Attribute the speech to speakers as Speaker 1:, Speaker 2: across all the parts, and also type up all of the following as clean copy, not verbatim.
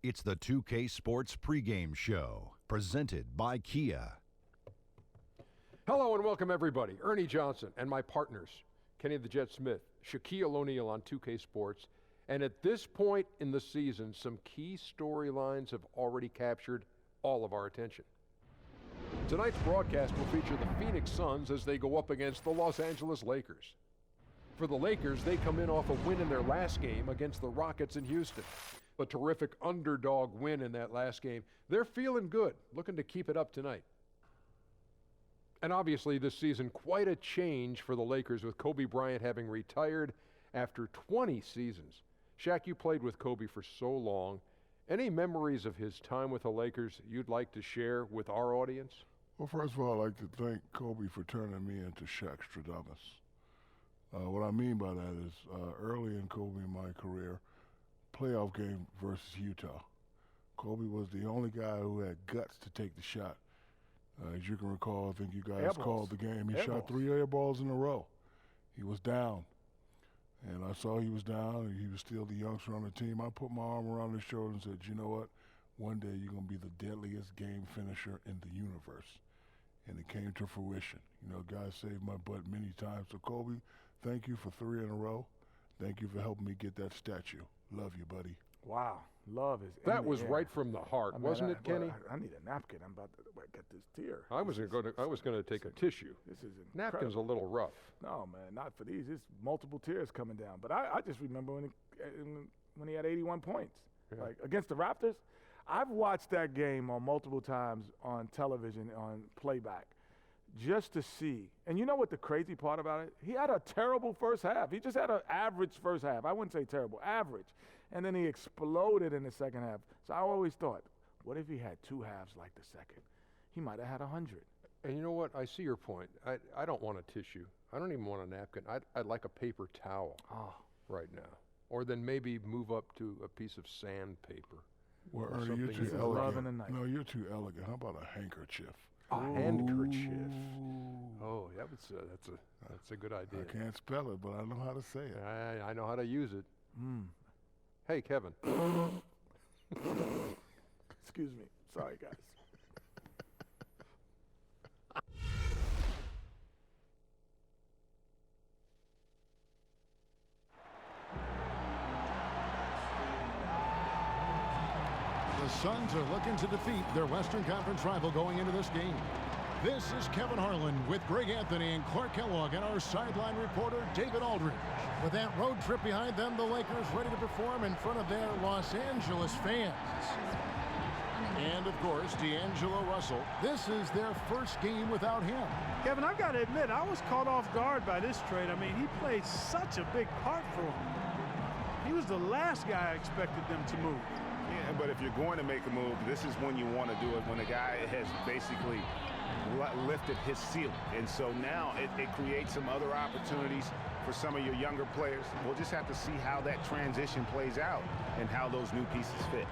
Speaker 1: It's the 2K Sports pregame show, presented by Kia.
Speaker 2: Hello and welcome everybody. Ernie Johnson and my partners, Kenny the Jet Smith, Shaquille O'Neal on 2K Sports. And at this point in the season, some key storylines have already captured all of our attention. Tonight's broadcast will feature the Phoenix Suns as they go up against the Los Angeles Lakers. For the Lakers, they come in off a win in their last game against the Rockets in Houston. A terrific underdog win in that last game. They're feeling good, looking to keep it up tonight. And obviously this season, quite a change for the Lakers with Kobe Bryant having retired after 20 seasons. Shaq, you played with Kobe for so long. Any memories of his time with the Lakers you'd like to share with our audience?
Speaker 3: Well, first of all, I'd like to thank Kobe for turning me into Shaq Stradamus. What I mean by that is early in Kobe in my career, playoff game versus Utah. Kobe was the only guy who had guts to take the shot. As you can recall, I think you guys called the game. He shot 3 air balls in a row. He was down. And I saw he was down, and he was still the youngster on the team. I put my arm around his shoulder and said, you know what? One day you're going to be the deadliest game finisher in the universe. And it came to fruition. You know, guys saved my butt many times. So, Kobe, thank you for 3 in a row. Thank you for helping me get that statue. Love you, buddy.
Speaker 4: Wow. Love is
Speaker 2: that was right from the heart, wasn't it, Kenny?
Speaker 4: I need a napkin. I'm about to get this tear.
Speaker 2: I was going to take a tissue.
Speaker 4: This is incredible.
Speaker 2: Napkin's a little rough.
Speaker 4: No, man, not for these. It's multiple tears coming down. But I just remember when he had 81 points, like against the Raptors. I've watched that game on multiple times on television, on playback, just to see. And you know what the crazy part about it? He had a terrible first half. He just had an average first half. I wouldn't say terrible, average. And then he exploded in the second half. So I always thought, what if he had 2 halves like the second? He might have had 100.
Speaker 2: And you know what? I see your point. I don't want a tissue. I don't even want a napkin. I'd like a paper towel right now. Or then maybe move up to a piece of sandpaper.
Speaker 3: Well, Ernie, you're too elegant. No, you're too elegant. How about a handkerchief?
Speaker 2: A handkerchief. Oh, that's a good idea.
Speaker 3: I can't spell it, but I know how to say it.
Speaker 2: I know how to use it. Hey, Kevin.
Speaker 4: Excuse me. Sorry, guys.
Speaker 5: The Suns are looking to defeat their Western Conference rival going into this game. This is Kevin Harlan with Greg Anthony and Clark Kellogg and our sideline reporter, David Aldridge. With that road trip behind them, the Lakers ready to perform in front of their Los Angeles fans. And, of course, D'Angelo Russell. This is their first game without him.
Speaker 6: Kevin, I've got to admit, I was caught off guard by this trade. I mean, he played such a big part for them. He was the last guy I expected them to move.
Speaker 7: Yeah, but if you're going to make a move, this is when you want to do it, when a guy has basically lifted his ceiling. And so now it creates some other opportunities for some of your younger players. We'll just have to see how that transition plays out and how those new pieces fit.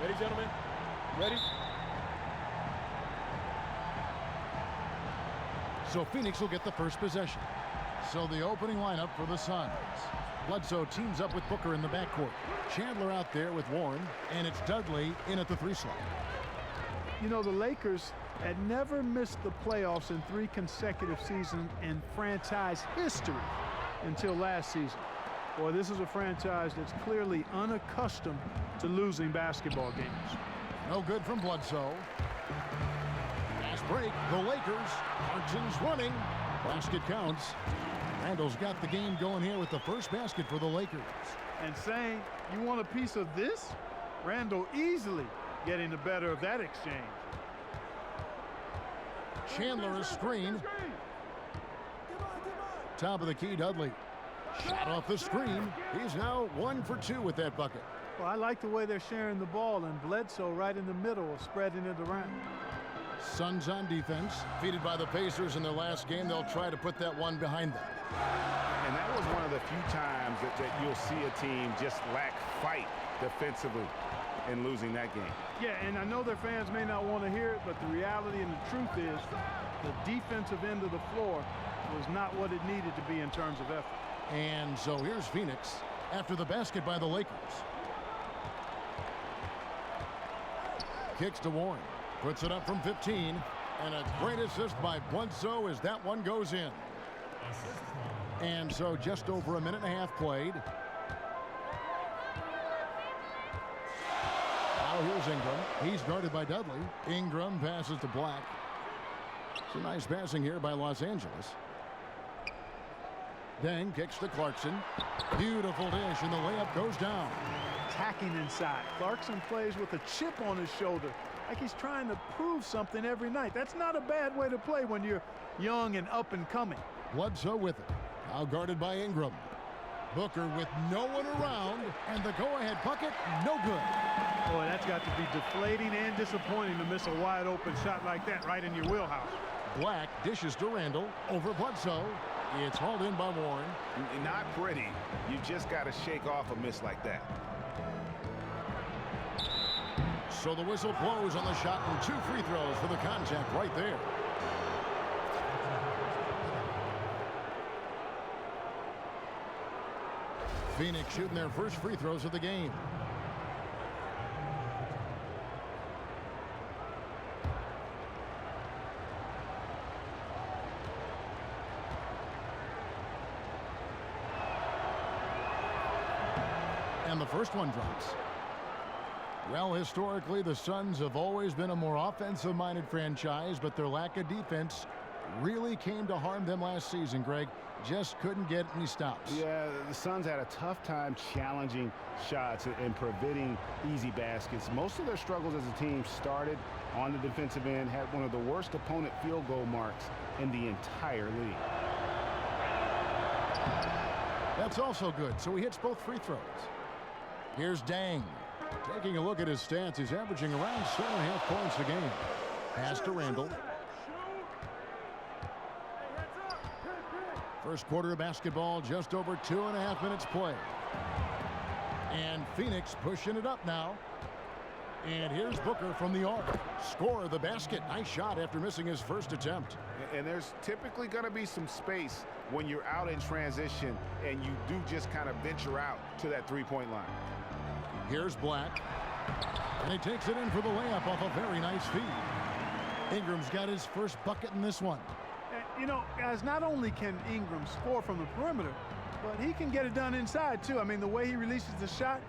Speaker 6: Ready, gentlemen? Ready?
Speaker 5: So Phoenix will get the first possession. So the opening lineup for the Suns. Bledsoe teams up with Booker in the backcourt. Chandler out there with Warren, and it's Dudley in at the 3 slot.
Speaker 6: You know, the Lakers had never missed the playoffs in 3 consecutive seasons in franchise history until last season. Boy, this is a franchise that's clearly unaccustomed to losing basketball games.
Speaker 5: No good from Bledsoe. Fast break, the Lakers. Clarkson's running. Basket counts. Randall's got the game going here with the first basket for the Lakers.
Speaker 6: And saying, you want a piece of this? Randall easily getting the better of that exchange.
Speaker 5: Chandler a screen. Top of the key, Dudley. Shot off the screen. He's now 1 for 2 with that bucket.
Speaker 6: Well, I like the way they're sharing the ball, and Bledsoe right in the middle of spreading it around.
Speaker 5: Suns on defense. Defeated by the Pacers in their last game. They'll try to put that one behind them.
Speaker 7: And that was one of the few times that you'll see a team just lack fight defensively in losing that game.
Speaker 6: Yeah, and I know their fans may not want to hear it, but the reality and the truth is the defensive end of the floor was not what it needed to be in terms of effort.
Speaker 5: And so here's Phoenix after the basket by the Lakers. Kicks to Warren. Puts it up from 15. And a great assist by Bledsoe as that one goes in. And so just over a minute and a half played. Now here's Ingram. He's guarded by Dudley. Ingram passes to Black. It's a nice passing here by Los Angeles. Deng kicks to Clarkson. Beautiful dish, and the layup goes down.
Speaker 6: Attacking inside. Clarkson plays with a chip on his shoulder, like he's trying to prove something every night. That's not a bad way to play when you're young and up and coming.
Speaker 5: Bledsoe with it. Now guarded by Ingram. Booker with no one around, and the go-ahead bucket, no good.
Speaker 6: Boy, that's got to be deflating and disappointing to miss a wide open shot like that right in your wheelhouse.
Speaker 5: Black dishes to Randall over Bledsoe. It's hauled in by Warren.
Speaker 7: Not pretty. You just got to shake off a miss like that.
Speaker 5: So the whistle blows on the shot and 2 free throws for the contact right there. Phoenix shooting their first free throws of the game. And the first one drops. Well, historically, the Suns have always been a more offensive-minded franchise, but their lack of defense really came to harm them last season, Greg. Just couldn't get any stops.
Speaker 7: Yeah, the Suns had a tough time challenging shots and preventing easy baskets. Most of their struggles as a team started on the defensive end, had one of the worst opponent field goal marks in the entire league.
Speaker 5: That's also good, so he hits both free throws. Here's Deng. Taking a look at his stats, he's averaging around 7.5 points a game. Pass to Randall. First quarter of basketball, just over 2.5 minutes play. And Phoenix pushing it up now. And here's Booker from the arc. Score the basket. Nice shot after missing his first attempt.
Speaker 7: And there's typically going to be some space when you're out in transition and you do just kind of venture out to that three-point line.
Speaker 5: Here's Black. And he takes it in for the layup off a very nice feed. Ingram's got his first bucket in this one.
Speaker 6: You know, guys, not only can Ingram score from the perimeter, but he can get it done inside, too. I mean, the way he releases the shot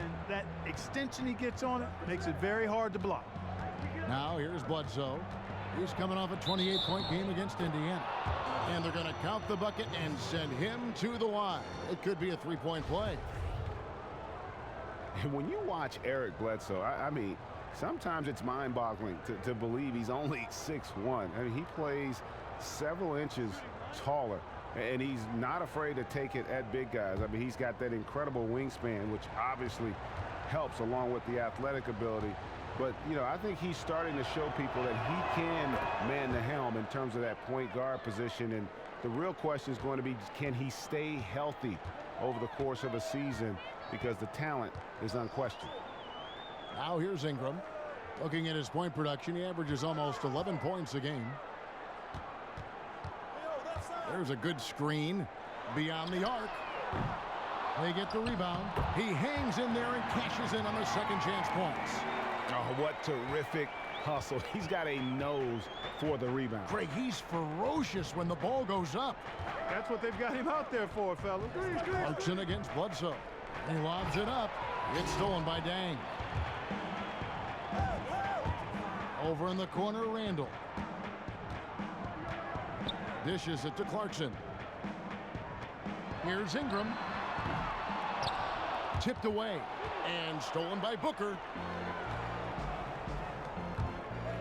Speaker 6: and that extension he gets on it makes it very hard to block.
Speaker 5: Now here's Bledsoe. He's coming off a 28-point game against Indiana. And they're going to count the bucket and send him to the line. It could be a three-point play.
Speaker 7: And when you watch Eric Bledsoe, I mean, sometimes it's mind-boggling to believe he's only 6'1". I mean, he plays several inches taller, and he's not afraid to take it at big guys. I mean, he's got that incredible wingspan, which obviously helps along with the athletic ability. But, you know, I think he's starting to show people that he can man the helm in terms of that point guard position. And the real question is going to be, can he stay healthy over the course of a season? Because the talent is unquestioned.
Speaker 5: Now here's Ingram. Looking at his point production, he averages almost 11 points a game. There's a good screen beyond the arc. They get the rebound. He hangs in there and cashes in on the second chance points.
Speaker 7: Oh, what terrific hustle. He's got a nose for the rebound.
Speaker 5: Greg, he's ferocious when the ball goes up.
Speaker 6: That's what they've got him out there for, fellas.
Speaker 5: Clarkson against Bledsoe. He lobs it up. It's stolen by Deng. Over in the corner, Randall. Dishes it to Clarkson. Here's Ingram. Tipped away and stolen by Booker.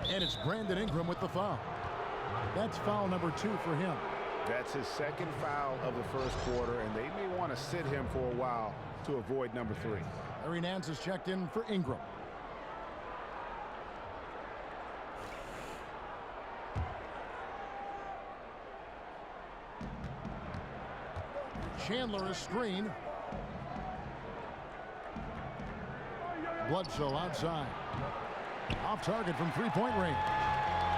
Speaker 5: And it's Brandon Ingram with the foul. That's foul number 2 for him.
Speaker 7: That's his second foul of the first quarter, and they may want to sit him for a while to avoid number 3.
Speaker 5: Larry Nance is checked in for Ingram. Chandler a screen. Bledsoe outside. Off target from three-point range.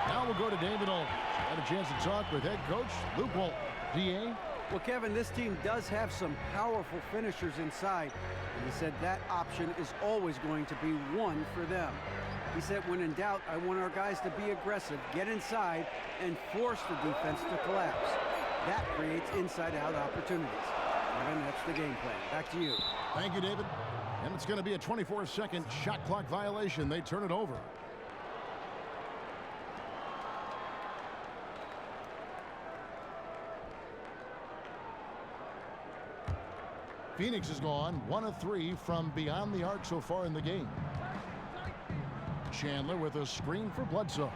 Speaker 5: Now we'll go to David Aldridge. Had a chance to talk with head coach Luke Walton. DA?
Speaker 8: Well, Kevin, this team does have some powerful finishers inside, and he said that option is always going to be one for them. He said, when in doubt, I want our guys to be aggressive, get inside, and force the defense to collapse. That creates inside-out opportunities. And that's the game plan. Back to you.
Speaker 5: Thank you, David. And it's going to be a 24-second shot clock violation. They turn it over. Phoenix is gone 1 of 3 from beyond the arc so far in the game. Chandler with a screen for Bledsoe.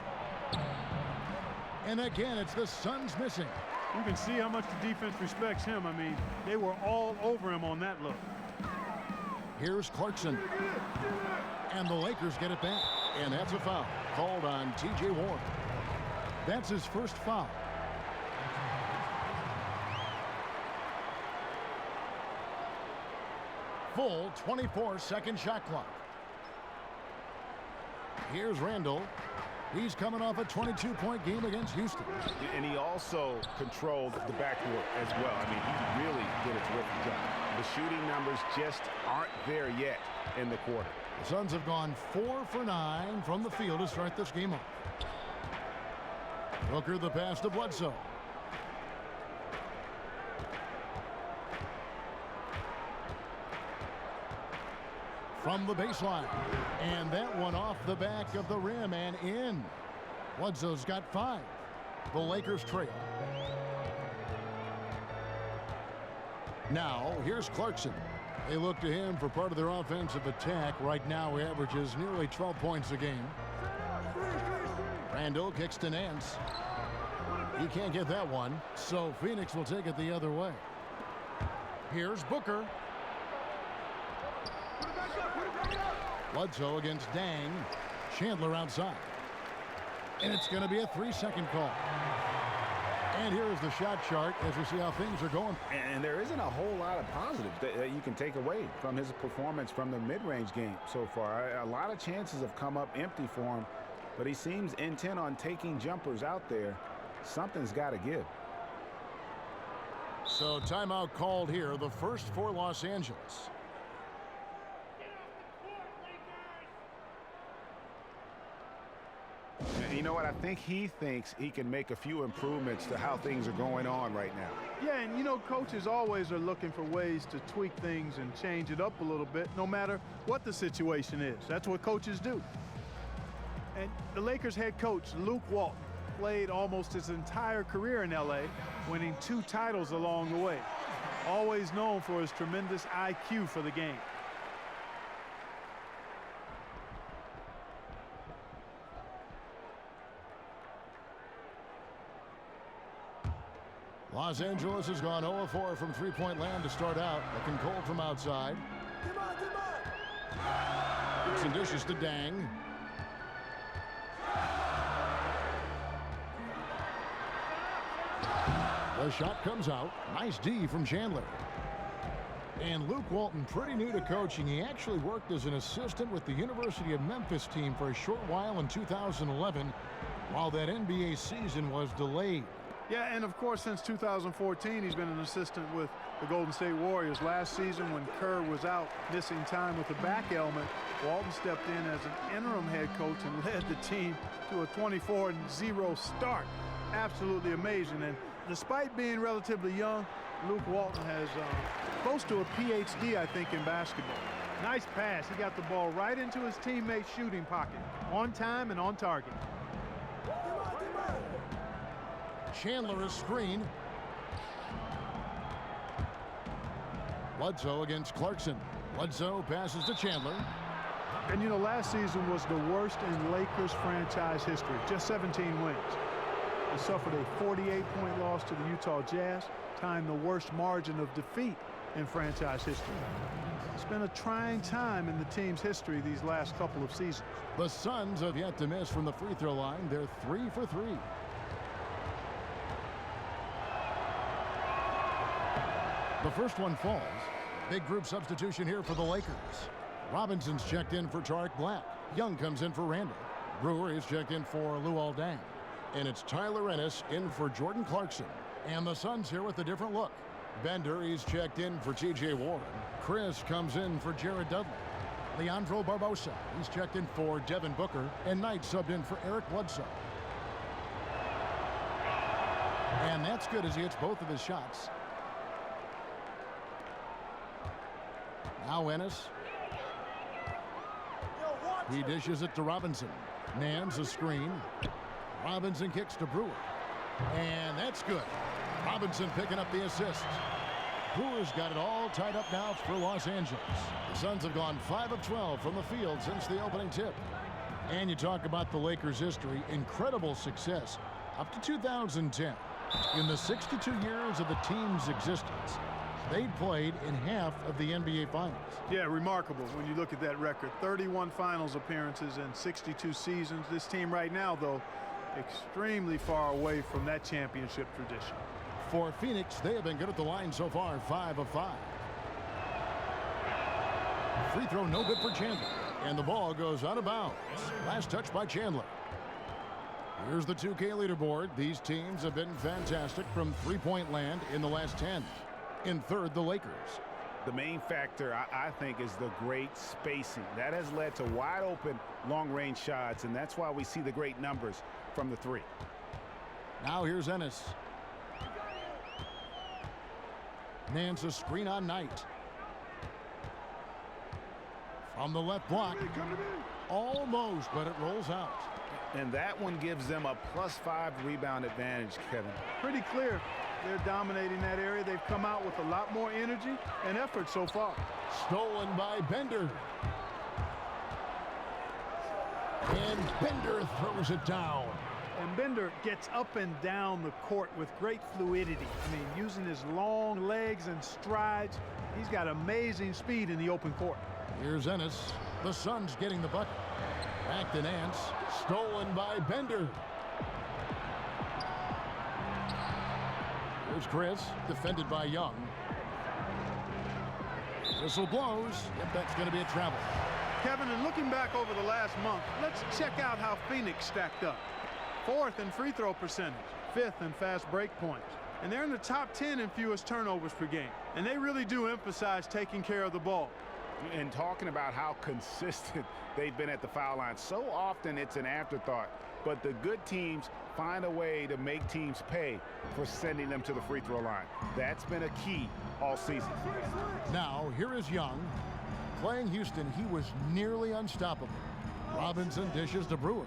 Speaker 5: And again, it's the Suns missing.
Speaker 6: You can see how much the defense respects him. I mean, they were all over him on that look.
Speaker 5: Here's Clarkson. And the Lakers get it back. And that's a foul called on T.J. Warren. That's his first foul. Full 24-second shot clock. Here's Randall. He's coming off a 22-point game against Houston.
Speaker 7: And he also controlled the backcourt as well. I mean, he really did a terrific job. The shooting numbers just aren't there yet in the quarter.
Speaker 5: The Suns have gone 4 for 9 from the field to start this game off. Booker the pass to Bledsoe. From the baseline. And that one off the back of the rim and in. Bledsoe's got 5. The Lakers trail. Now, here's Clarkson. They look to him for part of their offensive attack. Right now, he averages nearly 12 points a game. Randall kicks to Nance. He can't get that one, so Phoenix will take it the other way. Here's Booker. Bledsoe against Dang. Chandler outside. And it's going to be a 3-second call. And here is the shot chart as we see how things are going.
Speaker 7: And there isn't a whole lot of positives that you can take away from his performance from the mid-range game so far. A lot of chances have come up empty for him, but he seems intent on taking jumpers out there. Something's got to give.
Speaker 5: So timeout called here, the first for Los Angeles.
Speaker 7: You know what? I think he thinks he can make a few improvements to how things are going on right now.
Speaker 6: Yeah, and you know, coaches always are looking for ways to tweak things and change it up a little bit, no matter what the situation is. That's what coaches do. And the Lakers head coach, Luke Walton, played almost his entire career in LA, winning 2 titles along the way. Always known for his tremendous IQ for the game.
Speaker 5: Los Angeles has gone 0-4 from three-point land to start out. Looking cold from outside. Some dishes to Dang. The shot comes out. Nice D from Chandler. And Luke Walton, pretty new to coaching. He actually worked as an assistant with the University of Memphis team for a short while in 2011, while that NBA season was delayed.
Speaker 6: Yeah, and of course, since 2014, he's been an assistant with the Golden State Warriors. Last season, when Kerr was out missing time with a back ailment, Walton stepped in as an interim head coach and led the team to a 24-0 start. Absolutely amazing. And despite being relatively young, Luke Walton has close to a PhD, I think, in basketball. Nice pass. He got the ball right into his teammate's shooting pocket, on time and on target.
Speaker 5: Chandler is screened. Bledsoe against Clarkson. Bledsoe passes to Chandler.
Speaker 6: And you know, last season was the worst in Lakers franchise history. Just 17 wins. They suffered a 48-point loss to the Utah Jazz, tying the worst margin of defeat in franchise history. It's been a trying time in the team's history these last couple of seasons.
Speaker 5: The Suns have yet to miss from the free throw line. They're 3 for 3. The first one falls. Big group substitution here for the Lakers. Robinson's checked in for Tariq Black. Young comes in for Randall. Brewer is checked in for Luol Deng. And it's Tyler Ennis in for Jordan Clarkson. And the Suns here with a different look. Bender is checked in for T.J. Warren. Chris comes in for Jared Dudley. Leandro Barbosa, he's checked in for Devin Booker. And Knight subbed in for Eric Bledsoe. And that's good as he hits both of his shots. Now Ennis. He dishes it to Robinson. Nance a screen. Robinson kicks to Brewer. And that's good. Robinson picking up the assist. Brewer's got it all tied up now for Los Angeles. The Suns have gone 5 of 12 from the field since the opening tip. And you talk about the Lakers' history, incredible success up to 2010. In the 62 years of the team's existence, they'd played in half of the NBA Finals.
Speaker 6: Yeah, remarkable when you look at that record. 31 finals appearances in 62 seasons. This team right now, though, extremely far away from that championship tradition.
Speaker 5: For Phoenix, they have been good at the line so far, 5 of 5. Free throw no good for Chandler. And the ball goes out of bounds. Last touch by Chandler. Here's the 2K leaderboard. These teams have been fantastic from three-point land in the last 10. In third, the Lakers.
Speaker 7: The main factor, I think, is the great spacing. That has led to wide open long-range shots, and that's why we see the great numbers from the three.
Speaker 5: Now here's Ennis. Nance a screen on Knight. From the left block. Almost, but it rolls out.
Speaker 7: And that one gives them a +5 rebound advantage, Kevin.
Speaker 6: Pretty clear. They're dominating that area. They've come out with a lot more energy and effort so far.
Speaker 5: Stolen by Bender. And Bender throws it down.
Speaker 6: And Bender gets up and down the court with great fluidity. I mean, using his long legs and strides. He's got amazing speed in the open court.
Speaker 5: Here's Ennis. The Suns getting the bucket. Back to Nance. Stolen by Bender. Here's Chris, defended by Young. Whistle blows. Yep, that's going to be a travel.
Speaker 6: Kevin, and looking back over the last month, let's check out how Phoenix stacked up. 4th in free throw percentage, 5th in fast break points. And they're in the top 10 in fewest turnovers per game. And they really do emphasize taking care of the ball.
Speaker 7: And talking about how consistent they've been at the foul line. So often it's an afterthought, but the good teams find a way to make teams pay for sending them to the free throw line. That's been a key all season.
Speaker 5: Now, here is Young. Playing Houston, he was nearly unstoppable. Robinson dishes to Brewer.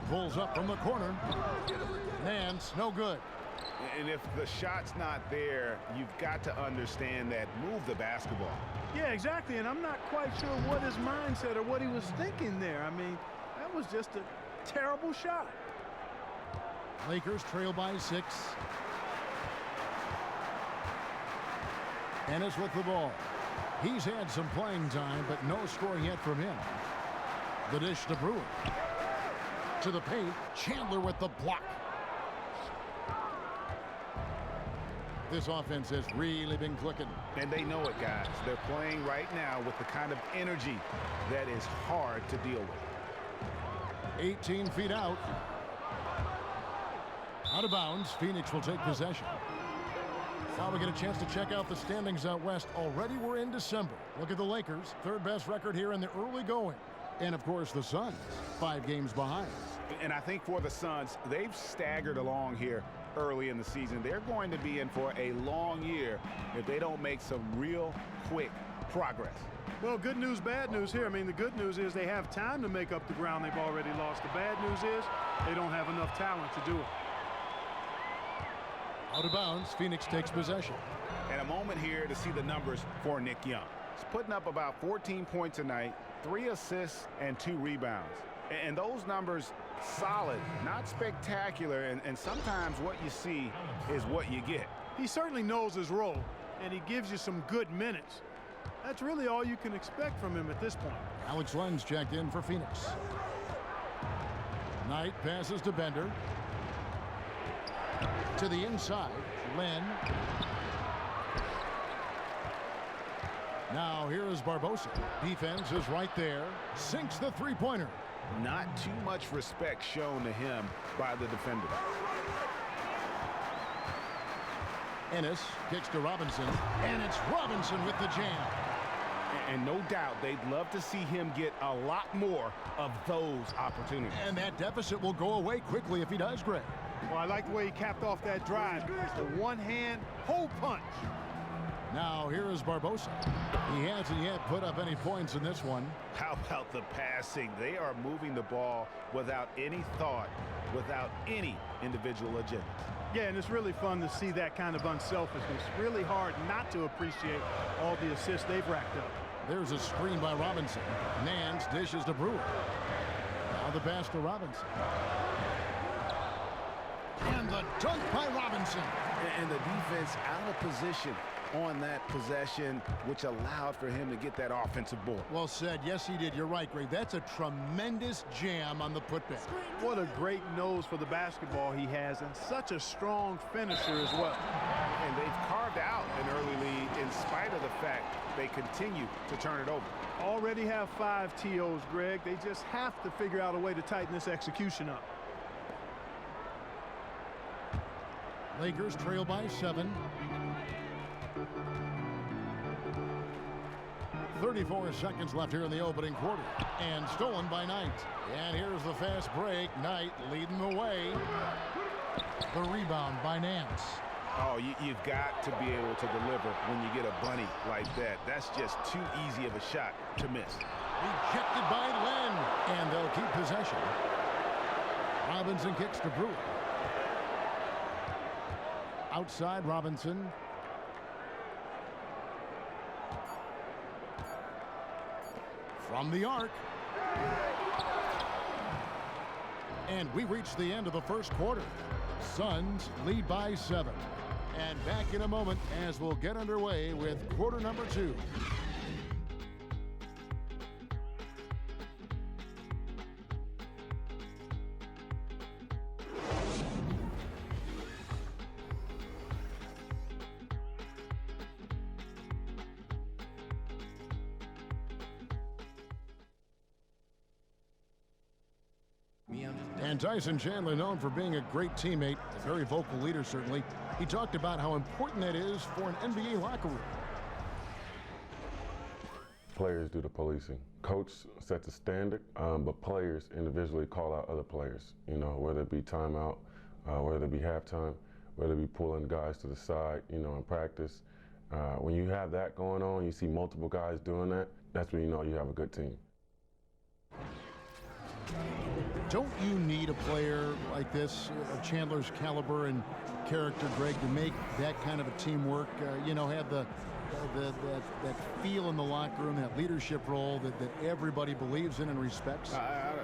Speaker 5: Pulls up from the corner. Nance, no good.
Speaker 7: And if the shot's not there, you've got to understand that. Move the basketball.
Speaker 6: Yeah, exactly. And I'm not quite sure what his mindset or what he was thinking there. I mean, that was just a terrible shot.
Speaker 5: Lakers trail by 6. Ennis with the ball. He's had some playing time, but no scoring yet from him. The dish to Brewer. To the paint. Chandler with the block. This offense has really been clicking.
Speaker 7: And they know it, guys. They're playing right now with the kind of energy that is hard to deal with.
Speaker 5: 18 feet out. Out of bounds. Phoenix will take possession. Now we get a chance to check out the standings out west. Already we're in December. Look at the Lakers. 3rd best record here in the early going. And, of course, the Suns. 5 games behind.
Speaker 7: And I think for the Suns, they've staggered along here early in the season. They're going to be in for a long year if they don't make some real quick progress.
Speaker 6: Well, good news, bad news here. I mean, the good news is they have time to make up the ground they've already lost. The bad news is they don't have enough talent to do it.
Speaker 5: Out of bounds, Phoenix takes possession.
Speaker 7: And a moment here to see the numbers for Nick Young. He's putting up about 14 points a night, 3 assists, and 2 rebounds. And those numbers, solid, not spectacular, and sometimes what you see is what you get.
Speaker 6: He certainly knows his role, and he gives you some good minutes. That's really all you can expect from him at this point.
Speaker 5: Alex Len's checked in for Phoenix. Knight passes to Bender. To the inside. Len. Now here is Barbosa. Defense is right there. Sinks the three-pointer.
Speaker 7: Not too much respect shown to him by the defender.
Speaker 5: Ennis kicks to Robinson, and it's Robinson with the jam.
Speaker 7: And no doubt they'd love to see him get a lot more of those opportunities.
Speaker 5: And that deficit will go away quickly if he does, Greg.
Speaker 6: Well, I like the way he capped off that drive. The one-hand hole punch.
Speaker 5: Now here is Barbosa. He hasn't yet put up any points in this one.
Speaker 7: How about the passing? They are moving the ball without any thought, without any individual agenda.
Speaker 6: Yeah, and it's really fun to see that kind of unselfishness. Really hard not to appreciate all the assists they've racked up.
Speaker 5: There's a screen by Robinson. Nance dishes to Brewer. Now the pass to Robinson. And the dunk by Robinson.
Speaker 7: And the defense out of position on that possession, which allowed for him to get that offensive board.
Speaker 5: Well said. Yes, he did. You're right, Greg. That's a tremendous jam on the putback.
Speaker 6: What a great nose for the basketball he has, and such a strong finisher as well.
Speaker 7: And they've carved out an early lead in spite of the fact they continue to turn it over.
Speaker 6: Already have 5 TOs, Greg. They just have to figure out a way to tighten this execution up.
Speaker 5: Lakers trail by 7. 34 seconds left here in the opening quarter. And stolen by Knight. And here's the fast break. Knight leading the way. The rebound by Nance.
Speaker 7: Oh, you've got to be able to deliver when you get a bunny like that. That's just too easy of a shot to miss.
Speaker 5: Rejected by Len. And they'll keep possession. Robinson kicks to Brewer. Outside Robinson. From the arc. And we reach the end of the first quarter. Suns lead by 7. And back in a moment as we'll get underway with quarter number 2. And Tyson Chandler, known for being a great teammate, a very vocal leader certainly. He talked about how important that is for an NBA locker room.
Speaker 9: Players do the policing. Coach sets a standard, but players individually call out other players. You know, whether it be timeout, whether it be halftime, whether it be pulling guys to the side, you know, in practice. When you have that going on, you see multiple guys doing that, that's when you know you have a good team.
Speaker 5: Don't you need a player like this, of Chandler's caliber and character, Greg, to make that kind of a teamwork, you know, have that feel in the locker room, that leadership role that everybody believes in and respects?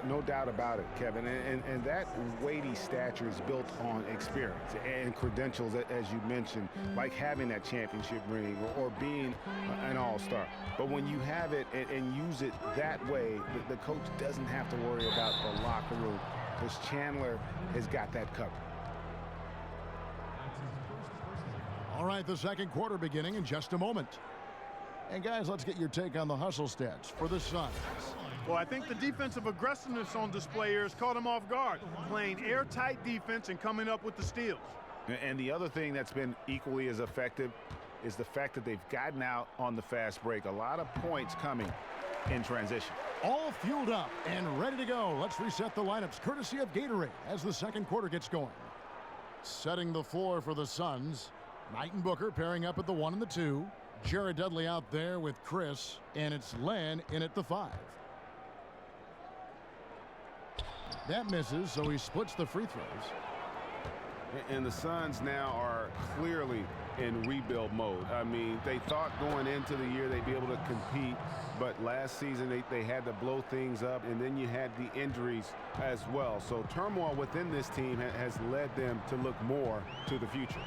Speaker 7: No doubt about it, Kevin. And that weighty stature is built on experience and credentials, as you mentioned, like having that championship ring or being an all-star. But when you have it and use it that way, the coach doesn't have to worry about the locker room, because Chandler has got that covered.
Speaker 5: All right, the second quarter beginning in just a moment. And guys, let's get your take on the hustle stats for the Suns.
Speaker 6: Well, I think the defensive aggressiveness on display here has caught them off guard, playing airtight defense and coming up with the steals.
Speaker 7: And the other thing that's been equally as effective is the fact that they've gotten out on the fast break. A lot of points coming in transition.
Speaker 5: All fueled up and ready to go. Let's reset the lineups courtesy of Gatorade as the second quarter gets going. Setting the floor for the Suns. Knight and Booker pairing up at the 1 and the 2. Jared Dudley out there with Chris, and it's Len in at the 5. That misses, so he splits the free throws.
Speaker 7: And the Suns now are clearly in rebuild mode. I mean, they thought going into the year they'd be able to compete, but last season they had to blow things up, and then you had the injuries as well. So turmoil within this team has led them to look more to the future.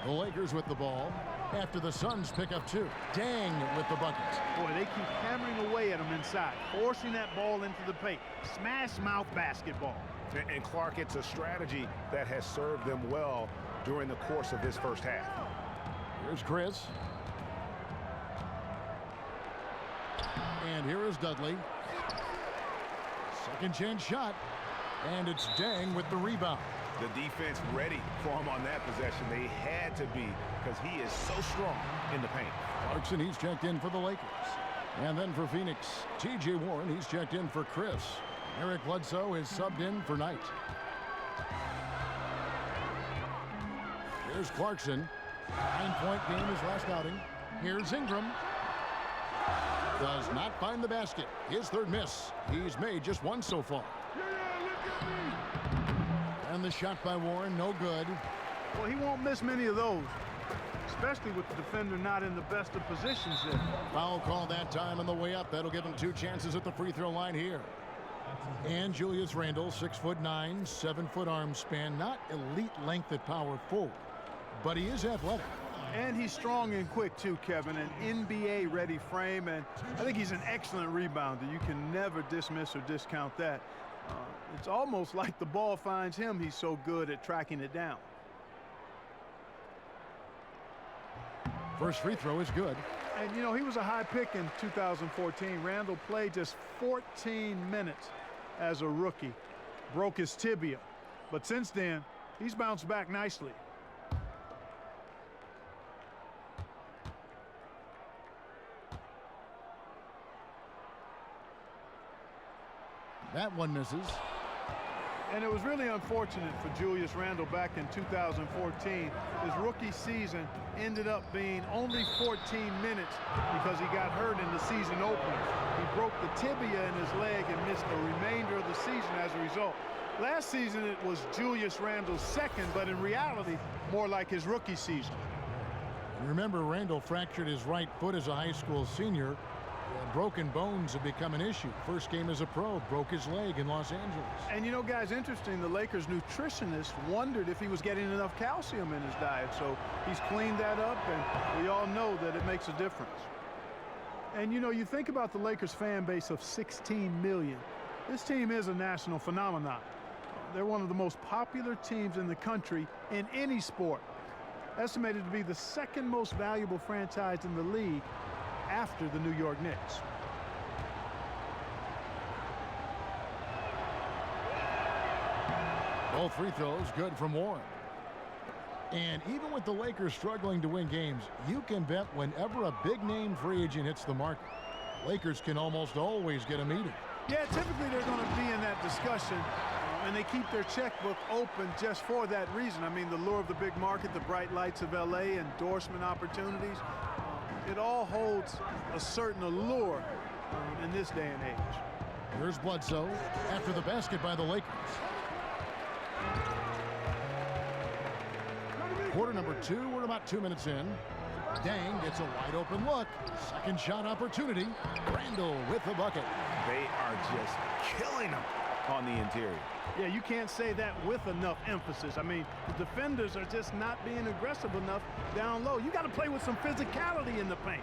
Speaker 5: The Lakers with the ball after the Suns pick up 2. Dang with the buckets.
Speaker 6: Boy, they keep hammering away at them inside, forcing that ball into the paint. Smash mouth basketball.
Speaker 7: And Clark, it's a strategy that has served them well during the course of this first half.
Speaker 5: Here's Chris. And here is Dudley. Second chance shot. And it's Dang with the rebound.
Speaker 7: The defense ready for him on that possession. They had to be, because he is so strong in the paint.
Speaker 5: Clarkson, he's checked in for the Lakers. And then for Phoenix, T.J. Warren, he's checked in for Chris. Eric Bledsoe is subbed in for Knight. Here's Clarkson. 9-point game his last outing. Here's Ingram. Does not find the basket. His third miss. He's made just one so far. And the shot by Warren, no good.
Speaker 6: Well, he won't miss many of those, especially with the defender not in the best of positions there.
Speaker 5: Foul call that time on the way up. That'll give him 2 chances at the free throw line here. And Julius Randle, 6'9", 7-foot arm span. Not elite length at power forward, but he is athletic.
Speaker 6: And he's strong and quick too, Kevin. An NBA-ready frame, and I think he's an excellent rebounder. You can never dismiss or discount that. It's almost like the ball finds him. He's so good at tracking it down.
Speaker 5: First free throw is good.
Speaker 6: And, you know, he was a high pick in 2014. Randle played just 14 minutes as a rookie. Broke his tibia. But since then, he's bounced back nicely.
Speaker 5: That one misses.
Speaker 6: And it was really unfortunate for Julius Randle back in 2014. His rookie season ended up being only 14 minutes because he got hurt in the season opener. He broke the tibia in his leg and missed the remainder of the season as a result. Last season it was Julius Randle's second, but in reality, more like his rookie season.
Speaker 5: And remember, Randle fractured his right foot as a high school senior. Broken bones have become an issue. First game as a pro, broke his leg in Los Angeles.
Speaker 6: And you know, guys, interesting, the Lakers nutritionist wondered if he was getting enough calcium in his diet. So he's cleaned that up, and we all know that it makes a difference. And you know, you think about the Lakers fan base of 16 million. This team is a national phenomenon. They're one of the most popular teams in the country in any sport. Estimated to be the second most valuable franchise in the league after the New York Knicks.
Speaker 5: Both free throws good from Warren. And even with the Lakers struggling to win games, you can bet whenever a big-name free agent hits the market, Lakers can almost always get a meeting.
Speaker 6: Yeah, typically they're going to be in that discussion, and they keep their checkbook open just for that reason. I mean, the lure of the big market, the bright lights of L.A., endorsement opportunities, it all holds a certain allure in this day and age.
Speaker 5: Here's Bledsoe after the basket by the Lakers. Quarter number 2, we're about 2 minutes in. Dang gets a wide open look. Second shot opportunity. Randle with the bucket.
Speaker 7: They are just killing them on the interior.
Speaker 6: Yeah, you can't say that with enough emphasis. I mean, the defenders are just not being aggressive enough down low. You got to play with some physicality in the paint.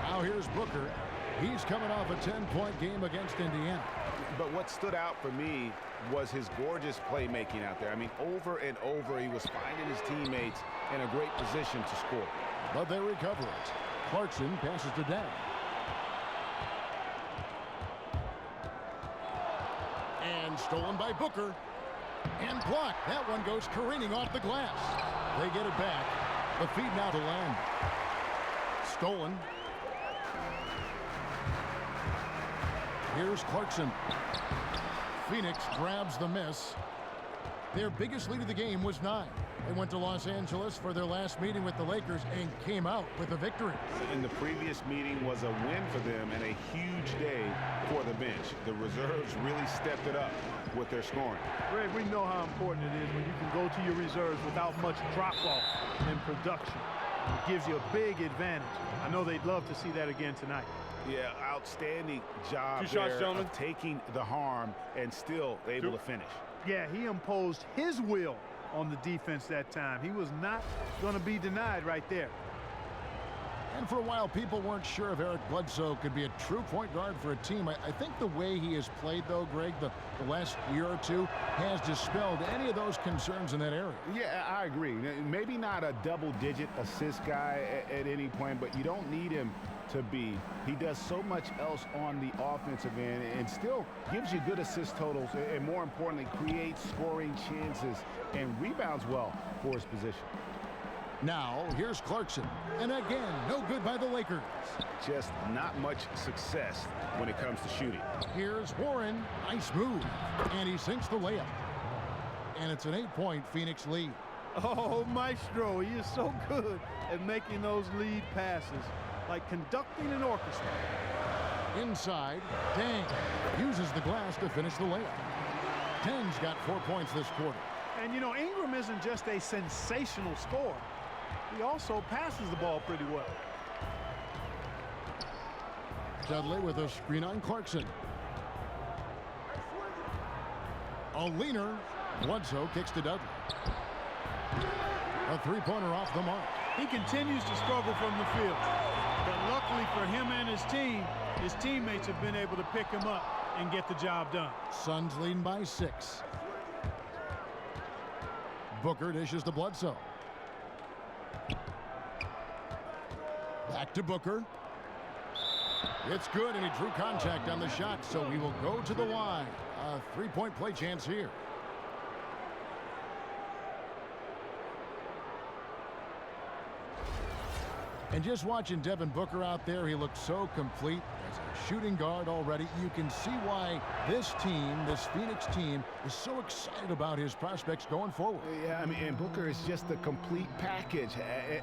Speaker 5: Now here's Booker. He's coming off a 10-point game against Indiana.
Speaker 7: But what stood out for me was his gorgeous playmaking out there. I mean, over and over, he was finding his teammates in a great position to score.
Speaker 5: But they recover it. Clarkson passes to Dang. And stolen by Booker. And blocked. That one goes careening off the glass. They get it back. The feed now to Lamb. Stolen. Here's Clarkson. Phoenix grabs the miss. Their biggest lead of the game was 9. They went to Los Angeles for their last meeting with the Lakers and came out with a victory.
Speaker 7: And the previous meeting was a win for them and a huge day for the bench. The reserves really stepped it up with their scoring.
Speaker 6: Greg, we know how important it is when you can go to your reserves without much drop-off in production. It gives you a big advantage. I know they'd love to see that again tonight.
Speaker 7: Yeah, outstanding job of taking the harm and still able to finish.
Speaker 6: Yeah, he imposed his will on the defense that time. He was not going to be denied right there.
Speaker 5: And for a while, people weren't sure if Eric Bledsoe could be a true point guard for a team. I think the way he has played, though, Greg, the last year or two, has dispelled any of those concerns in that area.
Speaker 7: Yeah, I agree. Maybe not a double-digit assist guy at any point, but you don't need him to be. He does so much else on the offensive end and still gives you good assist totals and, more importantly, creates scoring chances and rebounds well for his position.
Speaker 5: Now, here's Clarkson. And again, no good by the Lakers.
Speaker 7: Just not much success when it comes to shooting.
Speaker 5: Here's Warren. Nice move. And he sinks the layup. And it's an 8-point Phoenix lead.
Speaker 6: Oh, Maestro, he is so good at making those lead passes, like conducting an orchestra.
Speaker 5: Inside, Dang uses the glass to finish the layup. Dang's got 4 points this quarter.
Speaker 6: And, you know, Ingram isn't just a sensational scorer. He also passes the ball pretty well.
Speaker 5: Dudley with a screen on Clarkson. A leaner. Bledsoe kicks to Dudley. A three-pointer off the mark.
Speaker 6: He continues to struggle from the field. But luckily for him and his teammates have been able to pick him up and get the job done.
Speaker 5: Suns leading by 6. Booker dishes to Bledsoe. Back to Booker. It's good, and he drew contact on the shot, so he will go to the line. A three-point play chance here. And just watching Devin Booker out there, he looks so complete as a shooting guard already. You can see why this team, this Phoenix team, is so excited about his prospects going forward.
Speaker 7: Yeah, I mean, and Booker is just the complete package,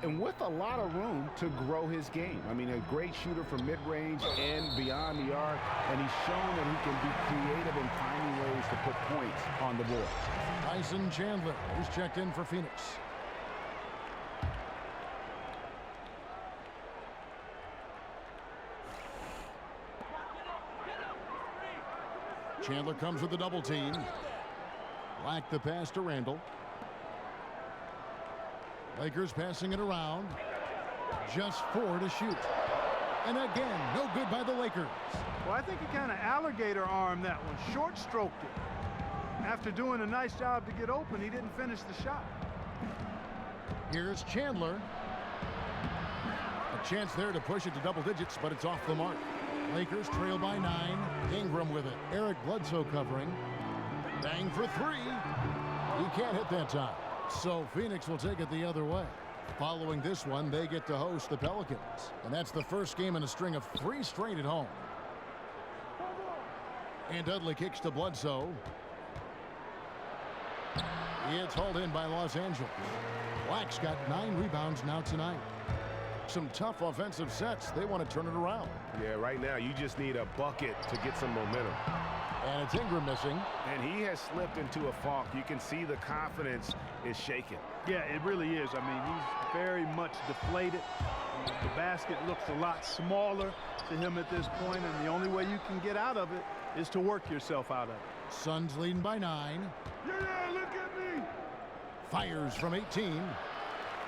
Speaker 7: and with a lot of room to grow his game. I mean, a great shooter from mid-range and beyond the arc, and he's shown that he can be creative in finding ways to put points on the board.
Speaker 5: Tyson Chandler is checked in for Phoenix. Chandler comes with the double team. Black the pass to Randall. Lakers passing it around. Just 4 to shoot. And again, no good by the Lakers.
Speaker 6: Well, I think he kind of alligator armed that one, short stroked it. After doing a nice job to get open, he didn't finish the shot.
Speaker 5: Here's Chandler. A chance there to push it to double digits, but it's off the mark. Lakers trail by 9. Ingram with it. Eric Bledsoe covering. Bang for 3. He can't hit that time. So Phoenix will take it the other way. Following this one, they get to host the Pelicans. And that's the first game in a string of 3 straight at home. And Dudley kicks to Bledsoe. It's hauled in by Los Angeles. Black's got 9 rebounds now tonight. Some tough offensive sets. They want to turn it around.
Speaker 7: Yeah, right now you just need a bucket to get some momentum.
Speaker 5: And it's Ingram missing.
Speaker 7: And he has slipped into a funk. You can see the confidence is shaken.
Speaker 6: Yeah, it really is. I mean, he's very much deflated. The basket looks a lot smaller to him at this point, and the only way you can get out of it is to work yourself out of it.
Speaker 5: Suns leading by 9.
Speaker 6: Yeah, look at me.
Speaker 5: Fires from 18.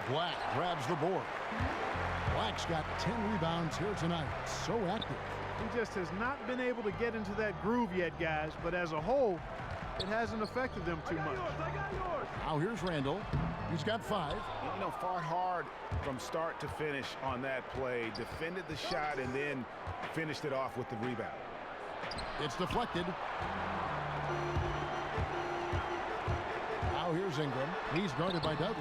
Speaker 5: Black grabs the board. Black's got 10 rebounds here tonight. So active.
Speaker 6: He just has not been able to get into that groove yet, guys, but as a whole, it hasn't affected them too much.
Speaker 5: Now here's Randall. He's got 5.
Speaker 7: You know, fought hard from start to finish on that play, defended the shot, and then finished it off with the rebound.
Speaker 5: It's deflected. Now here's Ingram. He's guarded by Dudley.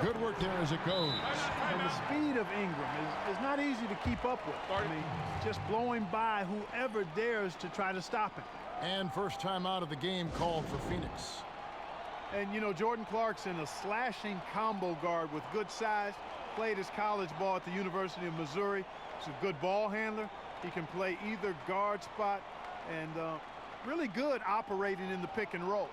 Speaker 5: Good work there as it goes.
Speaker 6: And the speed of Ingram is not easy to keep up with. I mean, just blowing by whoever dares to try to stop him.
Speaker 5: And first time out of the game called for Phoenix.
Speaker 6: And, you know, Jordan Clarkson, a slashing combo guard with good size, played his college ball at the University of Missouri. He's a good ball handler. He can play either guard spot and really good operating in the pick and roll.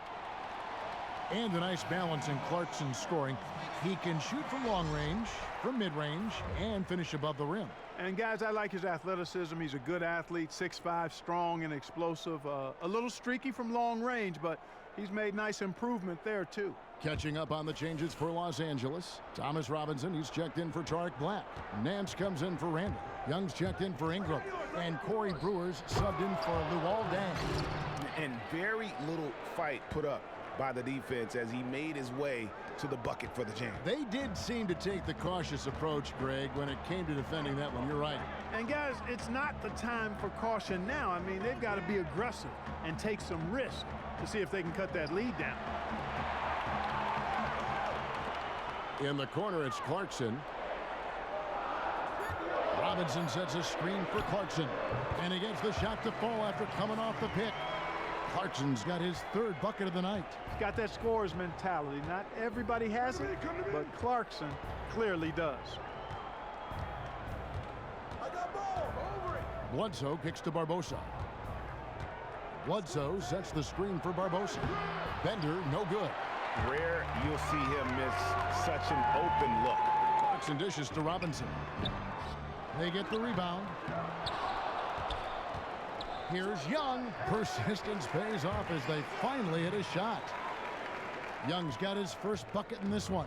Speaker 5: And a nice balance in Clarkson's scoring. He can shoot from long range, from mid-range, and finish above the rim.
Speaker 6: And guys, I like his athleticism. He's a good athlete, 6'5", strong and explosive. A little streaky from long range, but he's made nice improvement there too.
Speaker 5: Catching up on the changes for Los Angeles. Thomas Robinson, he's checked in for Tarek Black. Nance comes in for Randall. Young's checked in for Ingram. And Corey Brewer's subbed in for Luol Deng.
Speaker 7: And very little fight put up by the defense as he made his way to the bucket for the jam.
Speaker 5: They did seem to take the cautious approach, Greg, when it came to defending that one. You're right.
Speaker 6: And guys, it's not the time for caution now. I mean, they've got to be aggressive and take some risk to see if they can cut that lead down.
Speaker 5: In the corner, it's Clarkson. Robinson sets a screen for Clarkson. And he gets the shot to fall after coming off the pick. Clarkson's got his third bucket of the night.
Speaker 6: He's got that scorer's mentality. Not everybody has it, but Clarkson clearly does.
Speaker 5: Bledsoe kicks to Barbosa. Bledsoe sets the screen for Barbosa. Bender, no good.
Speaker 7: Rare you'll see him miss such an open look.
Speaker 5: Clarkson dishes to Robinson. They get the rebound. Here's Young. Persistence pays off as they finally hit a shot. Young's got his first bucket in this one.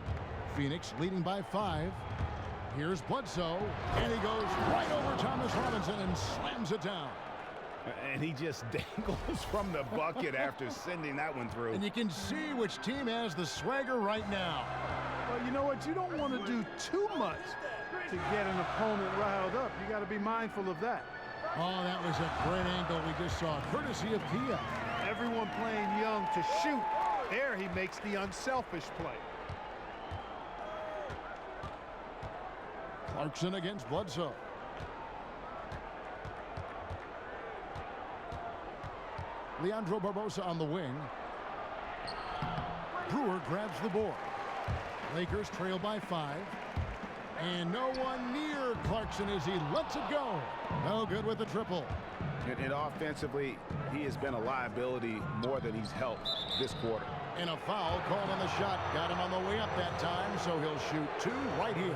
Speaker 5: Phoenix leading by 5. Here's Bledsoe, and he goes right over Thomas Robinson and slams it down.
Speaker 7: And he just dangles from the bucket after sending that one through.
Speaker 5: And you can see which team has the swagger right now.
Speaker 6: Well, you know what? You don't want to do too much to get an opponent riled up. You got to be mindful of that.
Speaker 5: Oh, that was a great angle we just saw, courtesy of Kia.
Speaker 6: Everyone playing Young to shoot. There he makes the unselfish play.
Speaker 5: Clarkson against Bledsoe. Leandro Barbosa on the wing. Brewer grabs the board. Lakers trail by 5. And no one near Clarkson as he lets it go. No good with the triple.
Speaker 7: And offensively, he has been a liability more than he's helped this quarter.
Speaker 5: And a foul called on the shot. Got him on the way up that time, so he'll shoot 2 right here.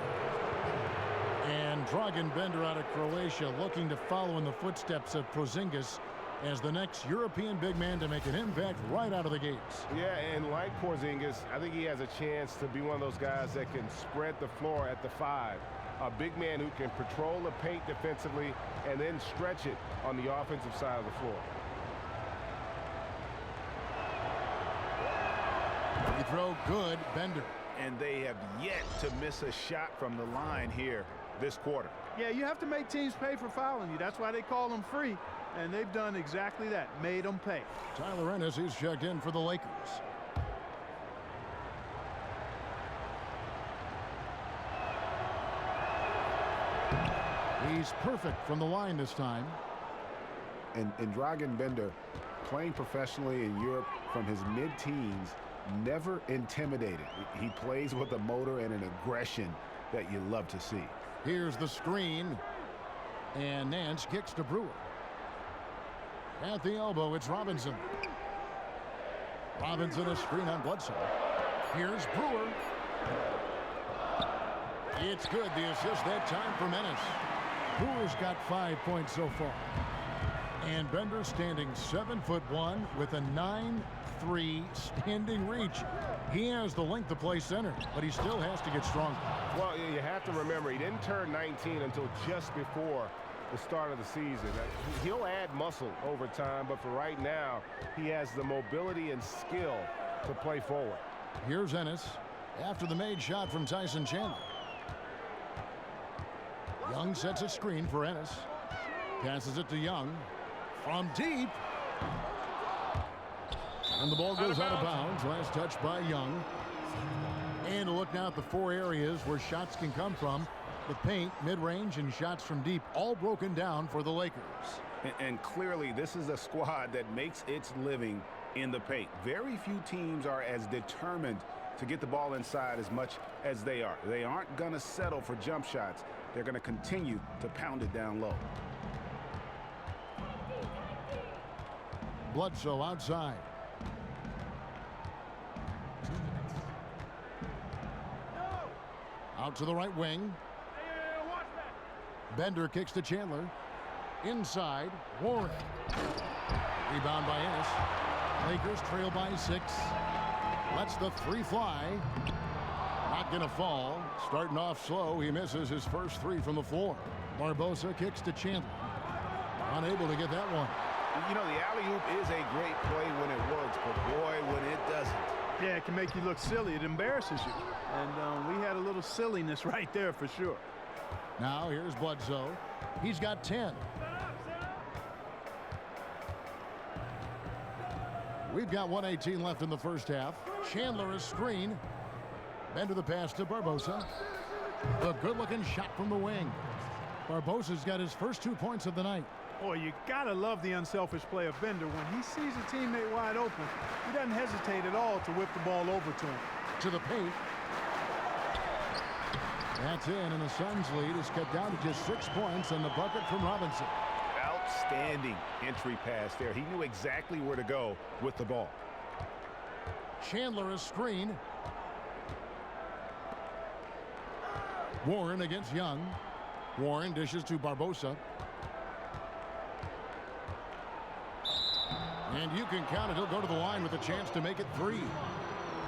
Speaker 5: And Dragan Bender out of Croatia looking to follow in the footsteps of Porzingis as the next European big man to make an impact right out of the gates.
Speaker 10: Yeah, and like Porzingis, I think he has a chance to be one of those guys that can spread the floor at the 5. A big man who can patrol the paint defensively and then stretch it on the offensive side of the floor.
Speaker 5: Free throw good, Bender.
Speaker 7: And they have yet to miss a shot from the line here this quarter.
Speaker 6: Yeah, you have to make teams pay for fouling you. That's why they call them free. And they've done exactly that, made them pay.
Speaker 5: Tyler Ennis, he's checked in for the Lakers. He's perfect from the line this time.
Speaker 7: And Dragan Bender, playing professionally in Europe from his mid-teens, never intimidated. He plays with a motor and an aggression that you love to see.
Speaker 5: Here's the screen. And Nance kicks to Brewer. At the elbow, it's Robinson. Robinson, a screen on Bledsoe. Here's Brewer. It's good. The assist that time for Menace. Brewer's got 5 points so far. And Bender standing 7'1" with a 9'3" standing reach. He has the length to play center, but he still has to get stronger.
Speaker 10: Well, you have to remember, he didn't turn 19 until just before the start of the season. He'll add muscle over time, but for right now, he has the mobility and skill to play forward.
Speaker 5: Here's Ennis after the made shot from Tyson Chandler. Young sets a screen for Ennis. Passes it to Young from deep. And the ball goes out of bounds. Last touch by Young. And look now at the 4 areas where shots can come from. The paint, mid-range, and shots from deep, all broken down for the Lakers.
Speaker 7: And clearly, this is a squad that makes its living in the paint. Very few teams are as determined to get the ball inside as much as they are. They aren't going to settle for jump shots. They're going to continue to pound it down low.
Speaker 5: Bledsoe outside. Out to the right wing. Bender kicks to Chandler. Inside, Warren. Rebound by Ennis. Lakers trail by 6. Lets the 3 fly. Not going to fall. Starting off slow, he misses his first 3 from the floor. Barbosa kicks to Chandler. Unable to get that one.
Speaker 7: You know, the alley-oop is a great play when it works, but boy, when it doesn't.
Speaker 6: Yeah, it can make you look silly. It embarrasses you. And we had a little silliness right there for sure.
Speaker 5: Now here's Bledsoe. He's got 10. We've got 1:18 left in the first half. Chandler is screen. Bender the pass to Barbosa. A good-looking shot from the wing. Barbosa's got his first 2 points of the night.
Speaker 6: Boy, you gotta love the unselfish play of Bender. When he sees a teammate wide open, he doesn't hesitate at all to whip the ball over to him.
Speaker 5: To the paint. That's in, and the Suns' lead is cut down to just 6 points on the bucket from Robinson.
Speaker 7: Outstanding entry pass there. He knew exactly where to go with the ball.
Speaker 5: Chandler is screen. Warren against Young. Warren dishes to Barbosa. And you can count it. He'll go to the line with a chance to make it 3.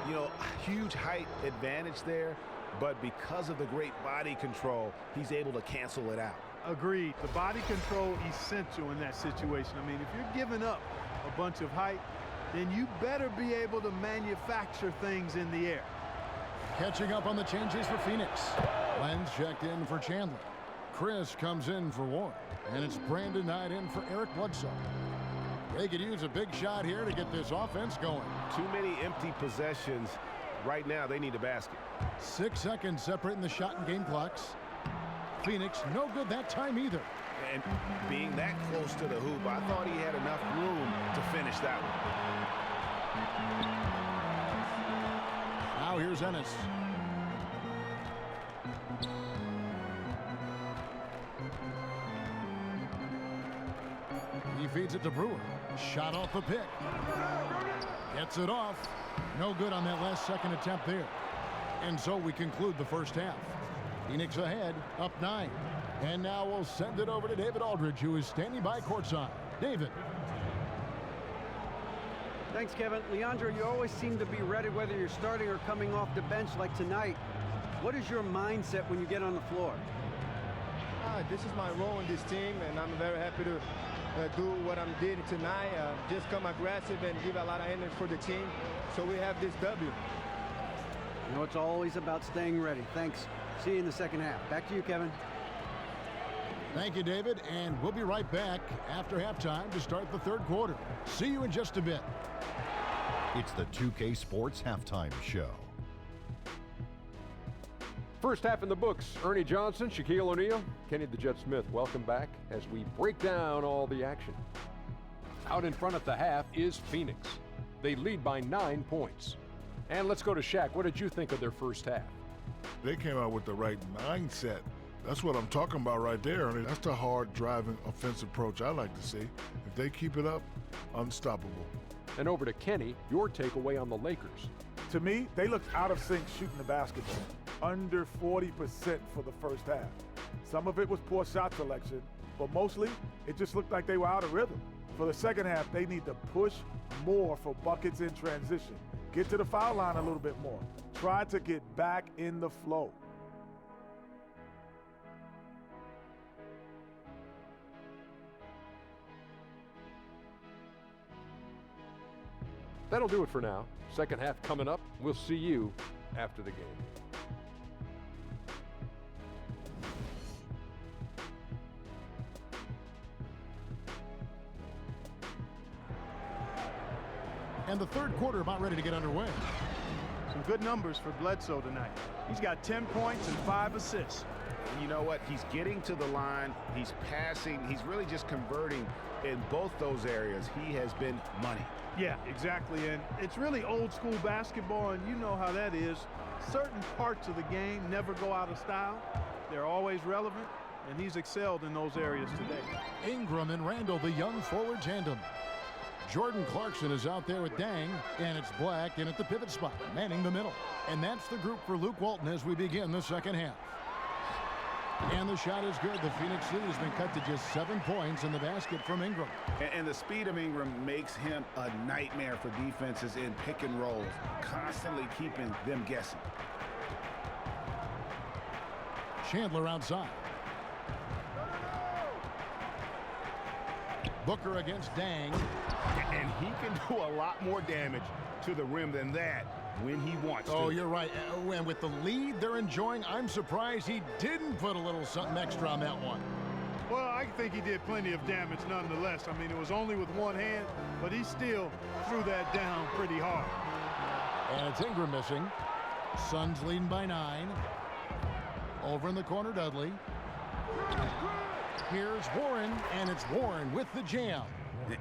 Speaker 7: You know, huge height advantage there, but because of the great body control, he's able to cancel it out.
Speaker 6: Agreed. The body control essential in that situation. I mean, if you're giving up a bunch of height, then you better be able to manufacture things in the air.
Speaker 5: Catching up on the changes for Phoenix. Lenz checked in for Chandler. Chris comes in for Warren. And it's Brandon Knight in for Eric Bledsoe. They could use a big shot here to get this offense going.
Speaker 7: Too many empty possessions. Right now, they need a basket.
Speaker 5: 6 seconds separating the shot and game clocks. Phoenix, no good that time either.
Speaker 7: And being that close to the hoop, I thought he had enough room to finish that one.
Speaker 5: Now here's Ennis. He feeds it to Brewer. Shot off the pick. Gets it off. No good on that last second attempt there. And so we conclude the first half. Phoenix ahead, up 9. And now we'll send it over to David Aldridge, who is standing by courtside. David.
Speaker 8: Thanks, Kevin. Leandro, you always seem to be ready whether you're starting or coming off the bench like tonight. What is your mindset when you get on the floor?
Speaker 11: This is my role in this team, and I'm very happy to do what I'm doing tonight. Just come aggressive and give a lot of energy for the team, so we have this W.
Speaker 8: You know, it's always about staying ready. Thanks. See you in the second half. Back to you, Kevin.
Speaker 5: Thank you, David, and we'll be right back after halftime to start the third quarter. See you in just a bit.
Speaker 1: It's the 2K Sports Halftime Show.
Speaker 2: First half in the books. Ernie Johnson, Shaquille O'Neal, Kenny the Jet Smith. Welcome back as we break down all the action. Out in front at the half is Phoenix. They lead by 9 points. And let's go to Shaq. What did you think of their first half?
Speaker 3: They came out with the right mindset. That's what I'm talking about right there. I mean, that's the hard driving offensive approach I like to see. If they keep it up, unstoppable.
Speaker 2: And over to Kenny, your takeaway on the Lakers.
Speaker 4: To me, they looked out of sync shooting the basketball. Under 40% for the first half. Some of it was poor shot selection, but mostly it just looked like they were out of rhythm. For the second half, they need to push more for buckets in transition. Get to the foul line a little bit more. Try to get back in the flow.
Speaker 2: That'll do it for now. Second half coming up. We'll see you after the game.
Speaker 5: And the third quarter about ready to get underway.
Speaker 6: Some good numbers for Bledsoe tonight. He's got 10 points and 5 assists.
Speaker 7: You know what? He's getting to the line. He's passing. He's really just converting in both those areas. He has been money.
Speaker 6: Yeah, exactly. And it's really old school basketball, and you know how that is. Certain parts of the game never go out of style. They're always relevant, and he's excelled in those areas today.
Speaker 5: Ingram and Randall, the young forward tandem. Jordan Clarkson is out there with Dang, and it's Black in at the pivot spot, manning the middle. And that's the group for Luke Walton as we begin the second half. And the shot is good. The Phoenix lead has been cut to just 7 points in the basket from Ingram.
Speaker 7: And the speed of Ingram makes him a nightmare for defenses in pick and rolls, constantly keeping them guessing.
Speaker 5: Chandler outside. Booker against Dang.
Speaker 7: And he can do a lot more damage to the rim than that when he wants to.
Speaker 5: Oh, you're right. And with the lead they're enjoying, I'm surprised he didn't put a little something extra on that one.
Speaker 6: Well, I think he did plenty of damage nonetheless. I mean, it was only with one hand, but he still threw that down pretty hard.
Speaker 5: And it's Ingram missing. Suns leading by 9. Over in the corner, Dudley. Here's Warren, and it's Warren with the jam.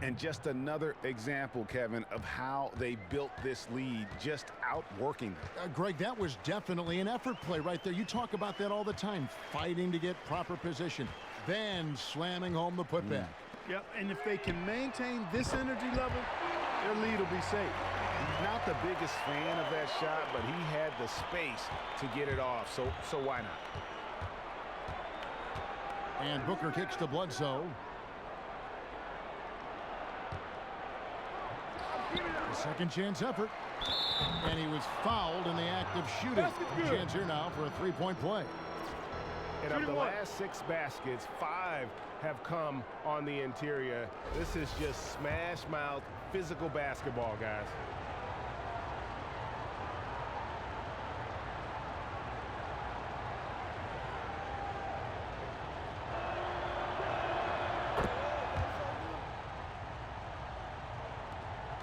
Speaker 7: And just another example, Kevin, of how they built this lead, just outworking them.
Speaker 5: Greg, that was definitely an effort play right there. You talk about that all the time, fighting to get proper position, then slamming home the putback.
Speaker 6: Yep, and if they can maintain this energy level, their lead will be safe.
Speaker 7: He's not the biggest fan of that shot, but he had the space to get it off, so why not?
Speaker 5: And Booker kicks to Bledsoe. A second chance effort. And he was fouled in the act of shooting. Chance here now for a three-point play.
Speaker 10: And of the last 6 baskets, 5 have come on the interior. This is just smash mouth, physical basketball, guys.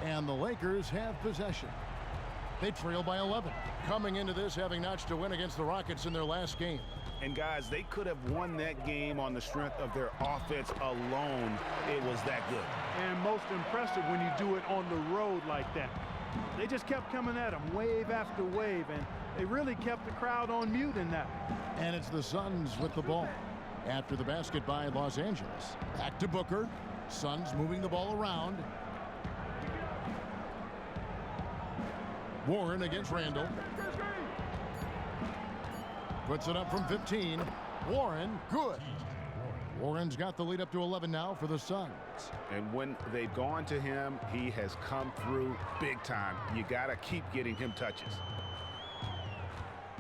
Speaker 5: And the Lakers have possession. They trail by 11. Coming into this having notched a win against the Rockets in their last game.
Speaker 7: And guys, they could have won that game on the strength of their offense alone. It was that good.
Speaker 6: And most impressive when you do it on the road like that. They just kept coming at them wave after wave, and they really kept the crowd on mute in that.
Speaker 5: And it's the Suns with the ball. After the basket by Los Angeles. Back to Booker. Suns moving the ball around. Warren against Randall. Puts it up from 15. Warren, good. Warren's got the lead up to 11 now for the Suns.
Speaker 7: And when they've gone to him, he has come through big time. You got to keep getting him touches.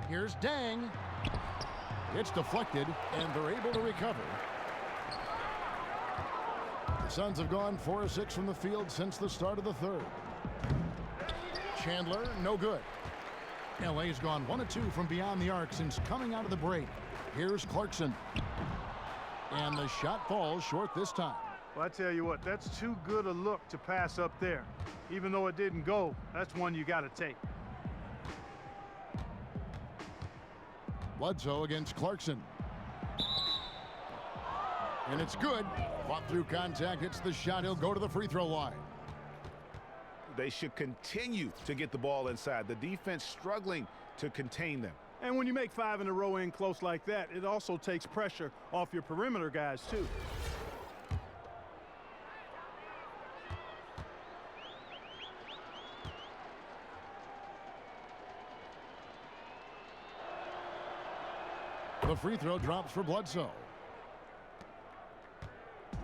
Speaker 5: Here's Dang. It's deflected, and they're able to recover. The Suns have gone 4 of 6 from the field since the start of the third. Chandler, no good. LA's gone 1 of 2 from beyond the arc since coming out of the break. Here's Clarkson. And the shot falls short this time.
Speaker 6: Well, I tell you what, that's too good a look to pass up there. Even though it didn't go, that's one you got to take.
Speaker 5: Bledsoe against Clarkson. And it's good. Fought through contact, hits the shot. He'll go to the free throw line.
Speaker 7: They should continue to get the ball inside. The defense struggling to contain them.
Speaker 6: And when you make 5 in a row in close like that, it also takes pressure off your perimeter guys, too.
Speaker 5: The free throw drops for Bledsoe.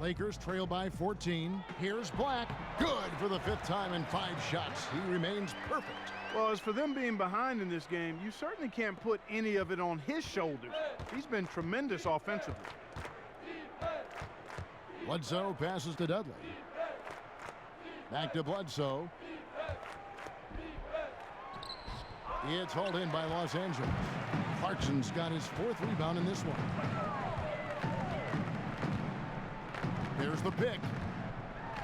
Speaker 5: Lakers trail by 14. Here's Black. Good for the 5th time in 5 shots. He remains perfect.
Speaker 6: Well, as for them being behind in this game, you certainly can't put any of it on his shoulders. He's been tremendous offensively.
Speaker 5: Bledsoe passes to Dudley. Back to Bledsoe. It's hauled in by Los Angeles. Clarkson's got his 4th rebound in this one. There's the pick.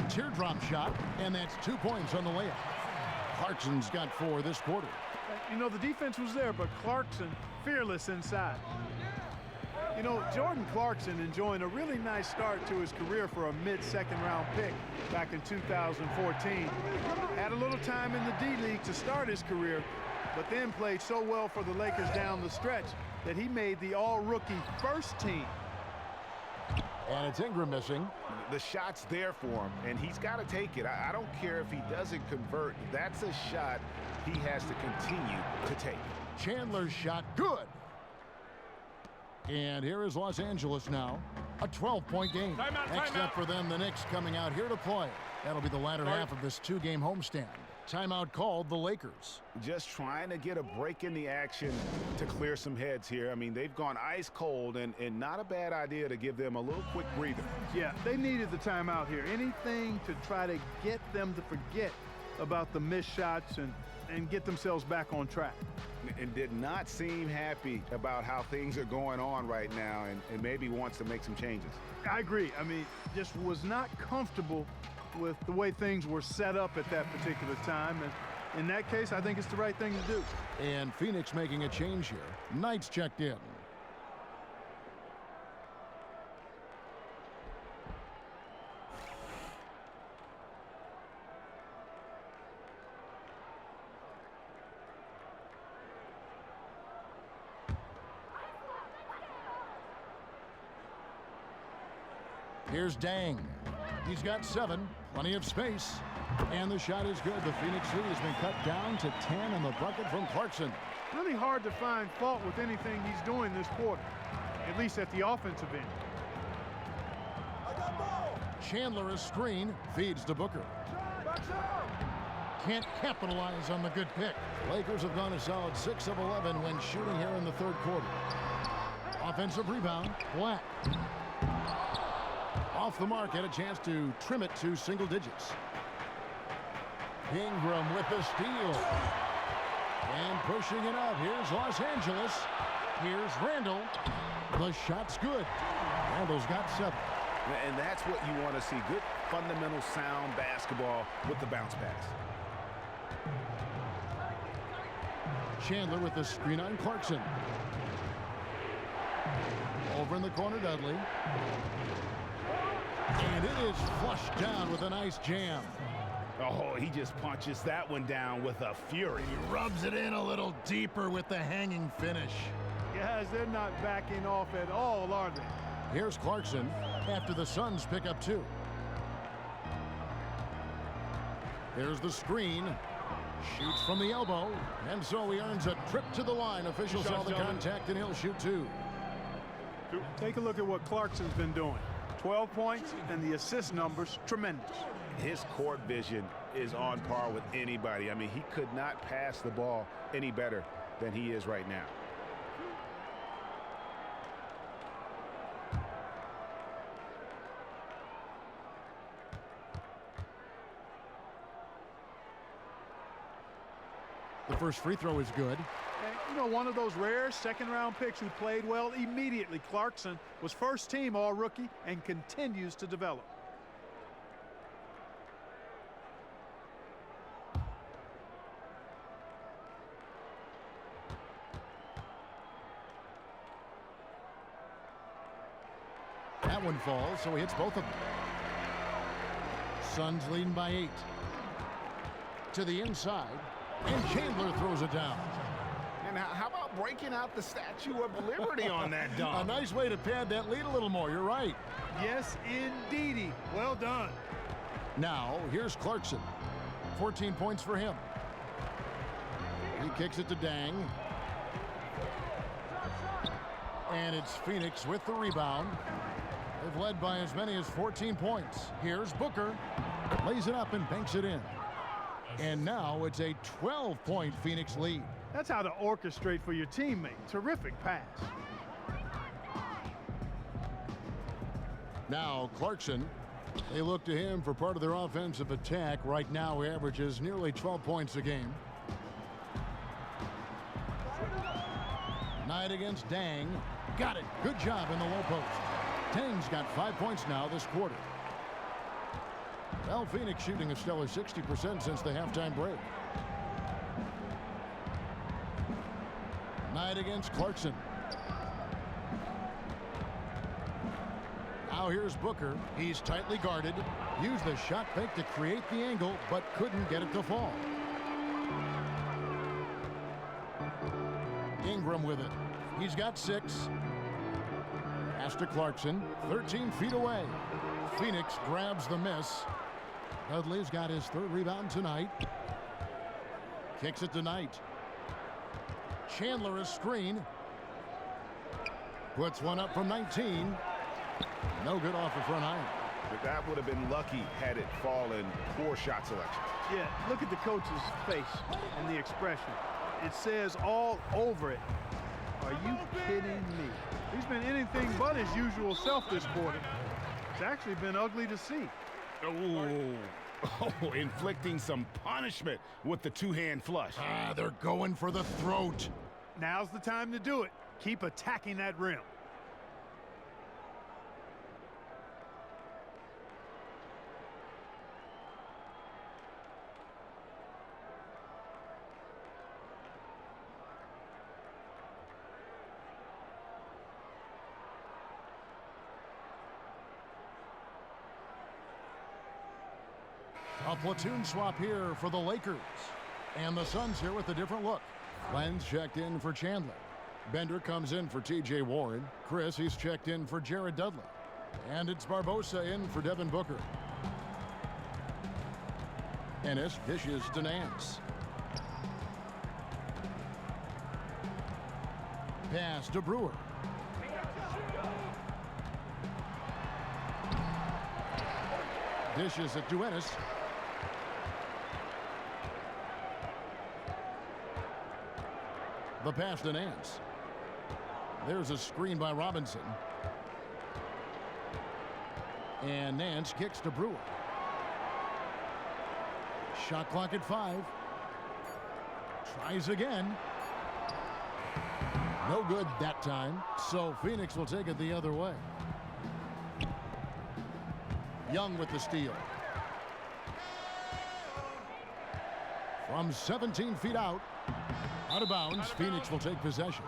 Speaker 5: Teardrop shot, and that's 2 points on the layup. Clarkson's got 4 this quarter.
Speaker 6: You know, the defense was there, but Clarkson fearless inside. You know, Jordan Clarkson enjoying a really nice start to his career for a mid-second round pick back in 2014. Had a little time in the D-League to start his career, but then played so well for the Lakers down the stretch that he made the all-rookie first team.
Speaker 5: And it's Ingram missing.
Speaker 7: The shot's there for him, and he's got to take it. I don't care if he doesn't convert. That's a shot he has to continue to take.
Speaker 5: Chandler's shot, good. And here is Los Angeles now. A 12-point game. Next up for them, the Knicks coming out here to play. That'll be the latter half of this two-game homestand. Timeout called the Lakers.
Speaker 7: Just trying to get a break in the action to clear some heads here. I mean, they've gone ice cold, and not a bad idea to give them a little quick breather.
Speaker 6: Yeah, they needed the timeout here. Anything to try to get them to forget about the missed shots and get themselves back on track.
Speaker 7: And did not seem happy about how things are going on right now, and maybe wants to make some changes.
Speaker 6: I agree. I mean, just was not comfortable with the way things were set up at that particular time. And in that case, I think it's the right thing to do.
Speaker 5: And Phoenix making a change here. Knight's checked in. Here's Dang. He's got 7, plenty of space. And the shot is good. The Phoenix lead has been cut down to 10 on the bucket from Clarkson.
Speaker 6: Really hard to find fault with anything he's doing this quarter, at least at the offensive end.
Speaker 5: Chandler a screen, feeds to Booker. Can't capitalize on the good pick. Lakers have gone a solid 6 of 11 when shooting here in the third quarter. Offensive rebound, Black. Off the mark, had a chance to trim it to single digits. Ingram with the steal. And pushing it out. Here's Los Angeles. Here's Randall. The shot's good. Randall's got 7.
Speaker 7: And that's what you want to see. Good, fundamental, sound basketball with the bounce pass.
Speaker 5: Chandler with the screen on Clarkson. Over in the corner, Dudley. And it is flushed down with a nice jam.
Speaker 7: Oh, he just punches that one down with a fury.
Speaker 5: He rubs it in a little deeper with the hanging finish.
Speaker 6: Guys, they're not backing off at all, are they?
Speaker 5: Here's Clarkson after the Suns pick up 2. Here's the screen. Shoots from the elbow. And so he earns a trip to the line. Officials saw the contact, and he'll shoot 2.
Speaker 6: Take a look at what Clarkson's been doing. 12 points, and the assist numbers, tremendous.
Speaker 7: His court vision is on par with anybody. I mean, he could not pass the ball any better than he is right now.
Speaker 5: The first free throw is good.
Speaker 6: And, you know, one of those rare second-round picks who played well immediately. Clarkson was first-team all-rookie and continues to develop.
Speaker 5: That one falls, so he hits both of them. Suns leading by 8. To the inside, and Chandler throws it down.
Speaker 7: And how about breaking out the Statue of Liberty on that dunk?
Speaker 5: A nice way to pad that lead a little more. You're right.
Speaker 6: Yes, indeedy. Well done.
Speaker 5: Now, here's Clarkson. 14 points for him. He kicks it to Dang. And it's Phoenix with the rebound. They've led by as many as 14 points. Here's Booker. Lays it up and banks it in. And now it's a 12-point Phoenix lead.
Speaker 6: That's how to orchestrate for your teammate. Terrific pass.
Speaker 5: Now Clarkson. They look to him for part of their offensive attack. Right now he averages nearly 12 points a game. Knight against Dang. Got it. Good job in the low post. Dang's got 5 points now this quarter. Well, Phoenix shooting a stellar 60% since the halftime break. Knight against Clarkson. Now here's Booker. He's tightly guarded. Used the shot fake to create the angle, but couldn't get it to fall. Ingram with it. He's got 6. Pass to Clarkson, 13 feet away. Phoenix grabs the miss. Dudley's got his third rebound tonight. Kicks it to Knight. Chandler a screen. Puts one up from 19. No good off the front iron.
Speaker 7: But that would have been lucky had it fallen. Poor shot selection.
Speaker 6: Yeah, look at the coach's face and the expression. It says all over it, "Are you kidding me?" He's been anything but his usual self this quarter. It's actually been ugly to see.
Speaker 7: Oh, inflicting some punishment with the two-hand flush.
Speaker 5: They're going for the throat.
Speaker 6: Now's the time to do it. Keep attacking that rim.
Speaker 5: A platoon swap here for the Lakers. And the Suns here with a different look. Lenz checked in for Chandler. Bender comes in for T.J. Warren. Chris, he's checked in for Jared Dudley. And it's Barbosa in for Devin Booker. Ennis dishes to Nance. Pass to Brewer. Dishes it to Ennis. The pass to Nance. There's a screen by Robinson. And Nance kicks to Brewer. Shot clock at 5. Tries again. No good that time. So Phoenix will take it the other way. Young with the steal. From 17 feet out. Out of bounds, Phoenix will take possession.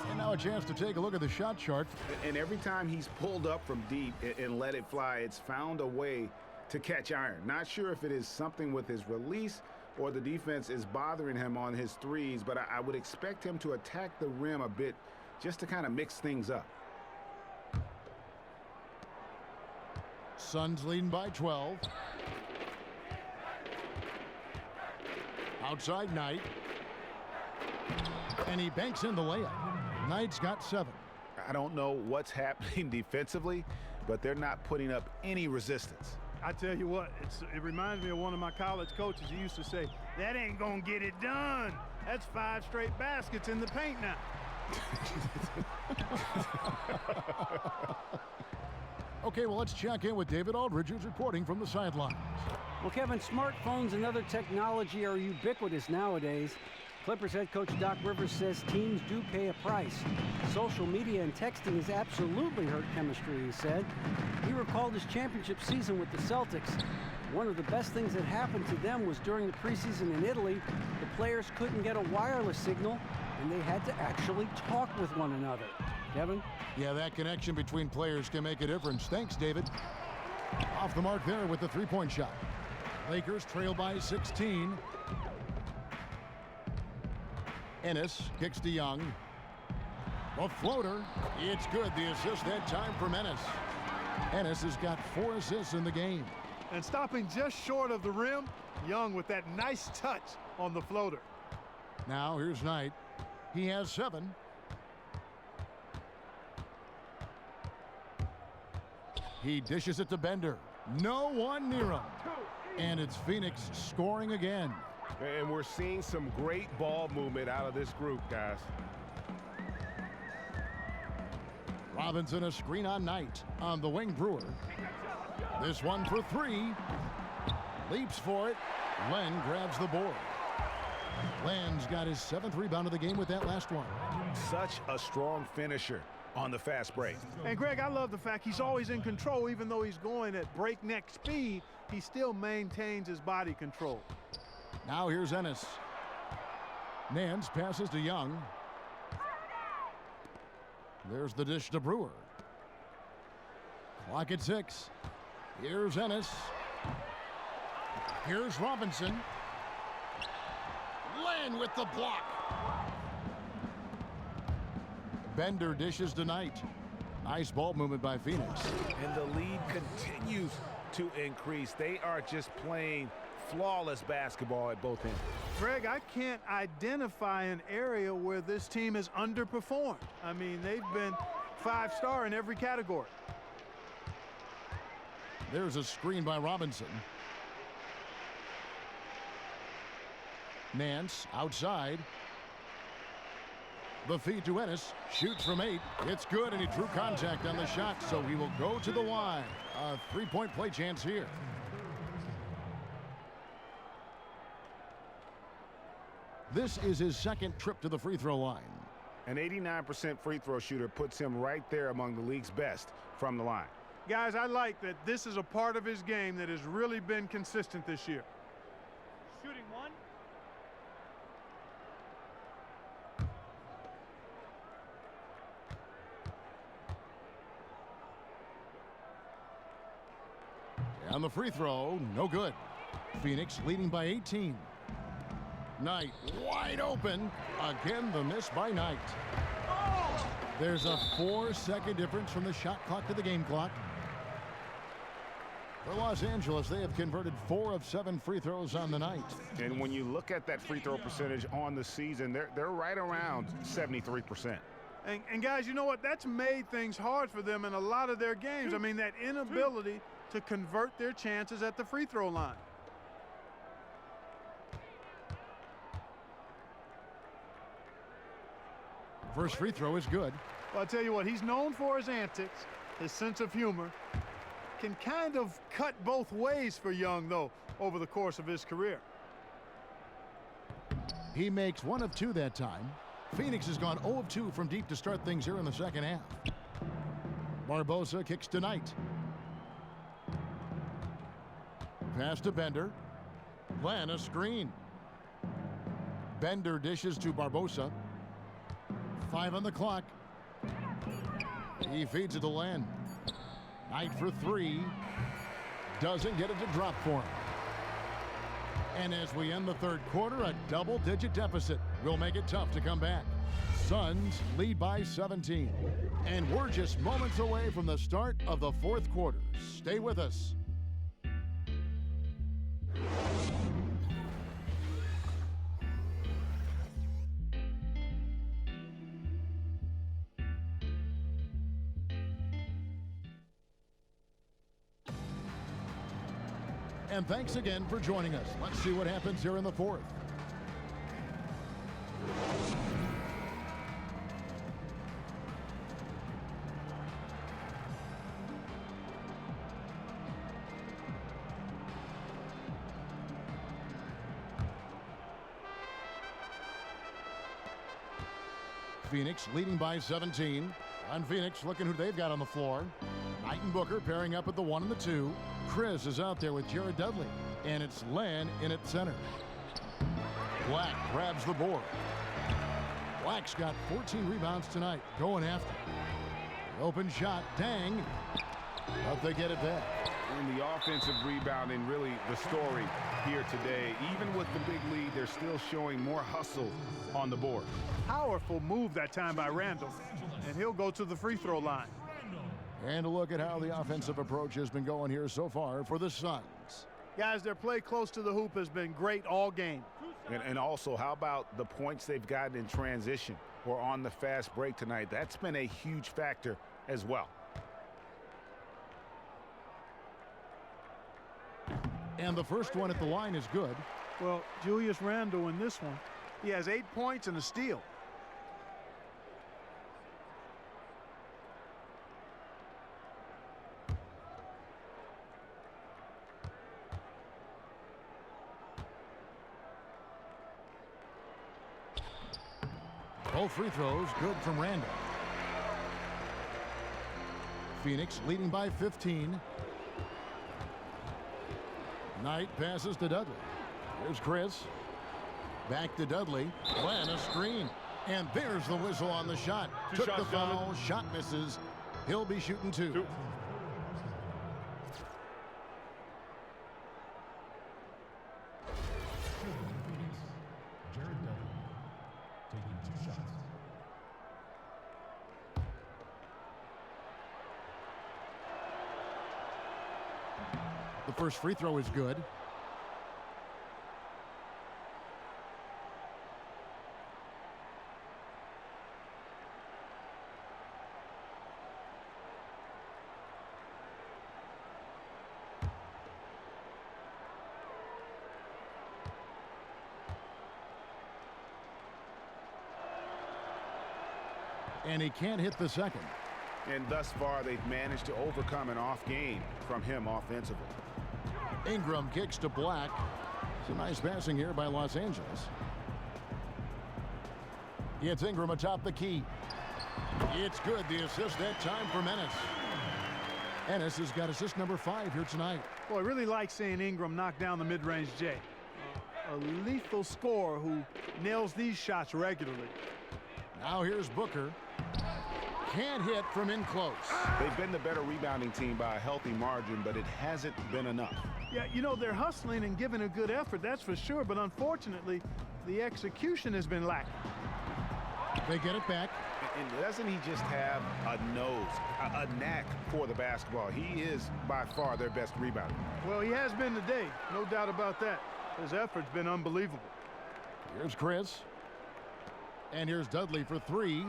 Speaker 5: And now a chance to take a look at the shot chart.
Speaker 7: And every time he's pulled up from deep and let it fly, it's found a way to catch iron. Not sure if it is something with his release or the defense is bothering him on his threes, but I would expect him to attack the rim a bit just to kind of mix things up.
Speaker 5: Suns leading by 12. Outside Knight. And he banks in the layup. Knight's got 7.
Speaker 7: I don't know what's happening defensively, but they're not putting up any resistance.
Speaker 6: I tell you what, it reminds me of one of my college coaches. He used to say, "That ain't gonna get it done. That's 5 straight baskets in the paint now."
Speaker 5: Okay, well, let's check in with David Aldridge, who's reporting from the sidelines.
Speaker 8: Well, Kevin, smartphones and other technology are ubiquitous nowadays. Clippers head coach Doc Rivers says teams do pay a price. Social media and texting has absolutely hurt chemistry, he said. He recalled his championship season with the Celtics. One of the best things that happened to them was during the preseason in Italy, the players couldn't get a wireless signal, and they had to actually talk with one another. Kevin?
Speaker 5: Yeah, that connection between players can make a difference. Thanks, David. Off the mark there with the three-point shot. Lakers trail by 16. Ennis kicks to Young. A floater. It's good. The assist that time from Ennis. Ennis has got 4 assists in the game.
Speaker 6: And stopping just short of the rim, Young with that nice touch on the floater.
Speaker 5: Now here's Knight. He has 7. He dishes it to Bender. No one near him. And it's Phoenix scoring again.
Speaker 10: And we're seeing some great ball movement out of this group, guys.
Speaker 5: Robinson a screen on Knight. On the wing, Brewer. This one for 3. Leaps for it. Len grabs the board. Len's got his 7th rebound of the game with that last one.
Speaker 7: Such a strong finisher on the fast break.
Speaker 6: And Greg, I love the fact he's always in control. Even though he's going at breakneck speed, he still maintains his body control.
Speaker 5: Now here's Ennis. Nance passes to Young. There's the dish to Brewer. Clock at 6. Here's Ennis. Here's Robinson. Len with the block. Bender dishes to Knight. Nice ball movement by Phoenix.
Speaker 7: And the lead continues to increase. They are just playing flawless basketball at both ends.
Speaker 6: Greg, I can't identify an area where this team has underperformed. I mean, they've been 5-star in every category.
Speaker 5: There's a screen by Robinson. Nance outside. The feed to Ennis. Shoots from 8. It's good, and he drew contact on the shot, so he will go to the line. A 3-point play chance here. This is his second trip to the free throw line.
Speaker 7: An 89% free throw shooter puts him right there among the league's best from the line.
Speaker 6: Guys, I like that this is a part of his game that has really been consistent this year. Shooting 1.
Speaker 5: On the free throw, no good. Phoenix leading by 18. Knight wide open. Again, the miss by Knight. There's a 4-second difference from the shot clock to the game clock. For Los Angeles, they have converted 4 of 7 free throws on the night.
Speaker 7: And when you look at that free throw percentage on the season, they're right around 73%.
Speaker 6: And guys, you know what? That's made things hard for them in a lot of their games. I mean, that inability to convert their chances at the free throw line.
Speaker 5: First free throw is good.
Speaker 6: Well, I'll tell you what, he's known for his antics, his sense of humor. Can kind of cut both ways for Young, though, over the course of his career.
Speaker 5: He makes 1 of 2 that time. Phoenix has gone 0 of 2 from deep to start things here in the second half. Barbosa kicks to Knight. Pass to Bender. Glenn, a screen. Bender dishes to Barbosa. 5 on the clock. He feeds it to Len. Knight for 3. Doesn't get it to drop for him. And as we end the third quarter, a double-digit deficit will make it tough to come back. Suns lead by 17. And we're just moments away from the start of the fourth quarter. Stay with us. And thanks again for joining us. Let's see what happens here in the fourth. Phoenix leading by 17. On Phoenix, looking who they've got on the floor. Knight and Booker pairing up at the 1 and the 2. Chris is out there with Jared Dudley. And it's Len in at center. Black grabs the board. Black's got 14 rebounds tonight. Going after. Open shot. Dang. But they get it back.
Speaker 7: And the offensive rebounding really the story here today. Even with the big lead, they're still showing more hustle on the board.
Speaker 6: Powerful move that time by Randall. And he'll go to the free throw line.
Speaker 5: And a look at how the offensive approach has been going here so far for the Suns.
Speaker 6: Guys, their play close to the hoop has been great all game.
Speaker 7: And also, how about the points they've gotten in transition or on the fast break tonight? That's been a huge factor as well.
Speaker 5: And the first one at the line is good.
Speaker 6: Well, Julius Randle in this one, he has 8 points and a steal.
Speaker 5: Both free throws good from Randall. Phoenix leading by 15. Knight passes to Dudley. Here's Chris. Back to Dudley. Glenn, a screen. And there's the whistle on the shot. Took the foul. Shot misses. He'll be shooting 2. The first free throw is good. And he can't hit the second.
Speaker 7: And thus far, they've managed to overcome an off game from him offensively.
Speaker 5: Ingram kicks to Black. Some nice passing here by Los Angeles. It's Ingram atop the key. It's good. The assist that time for Ennis. Ennis has got assist number 5 here tonight.
Speaker 6: Boy, I really like seeing Ingram knock down the mid-range J. A lethal scorer who nails these shots regularly.
Speaker 5: Now here's Booker. Can't hit from in close.
Speaker 7: They've been the better rebounding team by a healthy margin, but it hasn't been enough.
Speaker 6: Yeah, you know, they're hustling and giving a good effort, that's for sure, but unfortunately, the execution has been lacking.
Speaker 5: They get it back.
Speaker 7: And doesn't he just have a nose, a knack for the basketball? He is by far their best rebounder.
Speaker 6: Well, he has been today, no doubt about that. His effort's been unbelievable.
Speaker 5: Here's Chris. And here's Dudley for 3.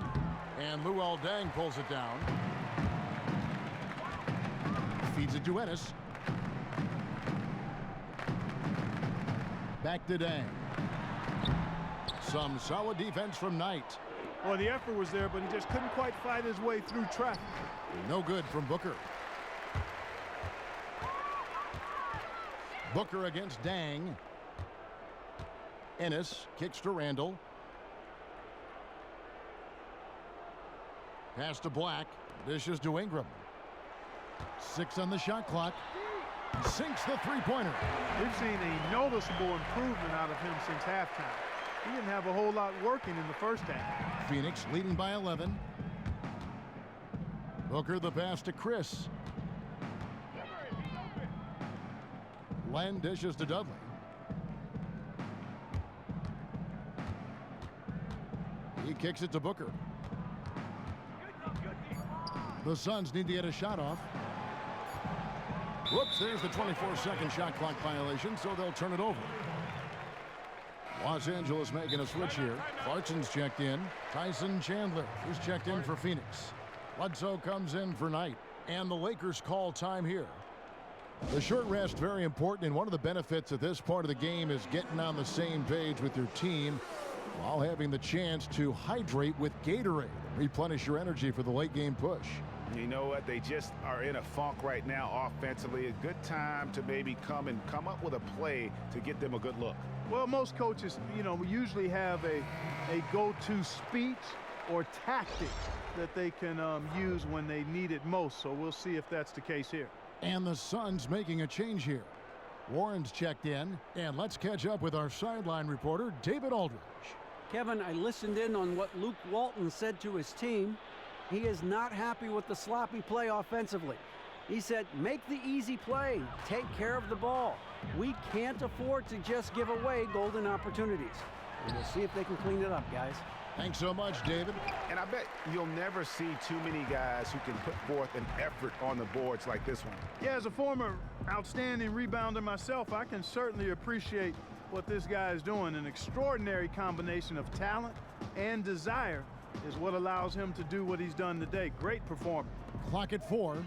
Speaker 5: And Luol Deng pulls it down. Feeds it to Ennis. Back to Deng. Some solid defense from Knight.
Speaker 6: Well, the effort was there, but he just couldn't quite fight his way through traffic.
Speaker 5: No good from Booker. Booker against Deng. Ennis kicks to Randall. Pass to Black. Dishes to Ingram. 6 on the shot clock. Sinks the three-pointer.
Speaker 6: We've seen a noticeable improvement out of him since halftime. He didn't have a whole lot working in the first half.
Speaker 5: Phoenix leading by 11. Booker the pass to Chris. Len dishes to Dudley. He kicks it to Booker. The Suns need to get a shot off. Whoops, there's the 24-second shot clock violation, so they'll turn it over. Los Angeles making a switch here. Clarkson's checked in. Tyson Chandler is checked in for Phoenix. Bledsoe comes in for Knight. And the Lakers call time here. The short rest, very important, and one of the benefits of this part of the game is getting on the same page with your team while having the chance to hydrate with Gatorade. Replenish your energy for the late game push.
Speaker 7: You know what? They just are in a funk right now offensively. A good time to maybe come up with a play to get them a good look.
Speaker 6: Well, most coaches, you know, usually have a go-to speech or tactic that they can use when they need it most. So we'll see if that's the case here.
Speaker 5: And the Suns making a change here. Warren's checked in. And let's catch up with our sideline reporter, David Aldridge.
Speaker 8: Kevin, I listened in on what Luke Walton said to his team. He is not happy with the sloppy play offensively. He said, make the easy play, take care of the ball. We can't afford to just give away golden opportunities. And we'll see if they can clean it up, guys.
Speaker 5: Thanks so much, David.
Speaker 7: And I bet you'll never see too many guys who can put forth an effort on the boards like this one.
Speaker 6: Yeah, as a former outstanding rebounder myself, I can certainly appreciate what this guy is doing. An extraordinary combination of talent and desire is what allows him to do what he's done today. Great performance.
Speaker 5: Clock at 4.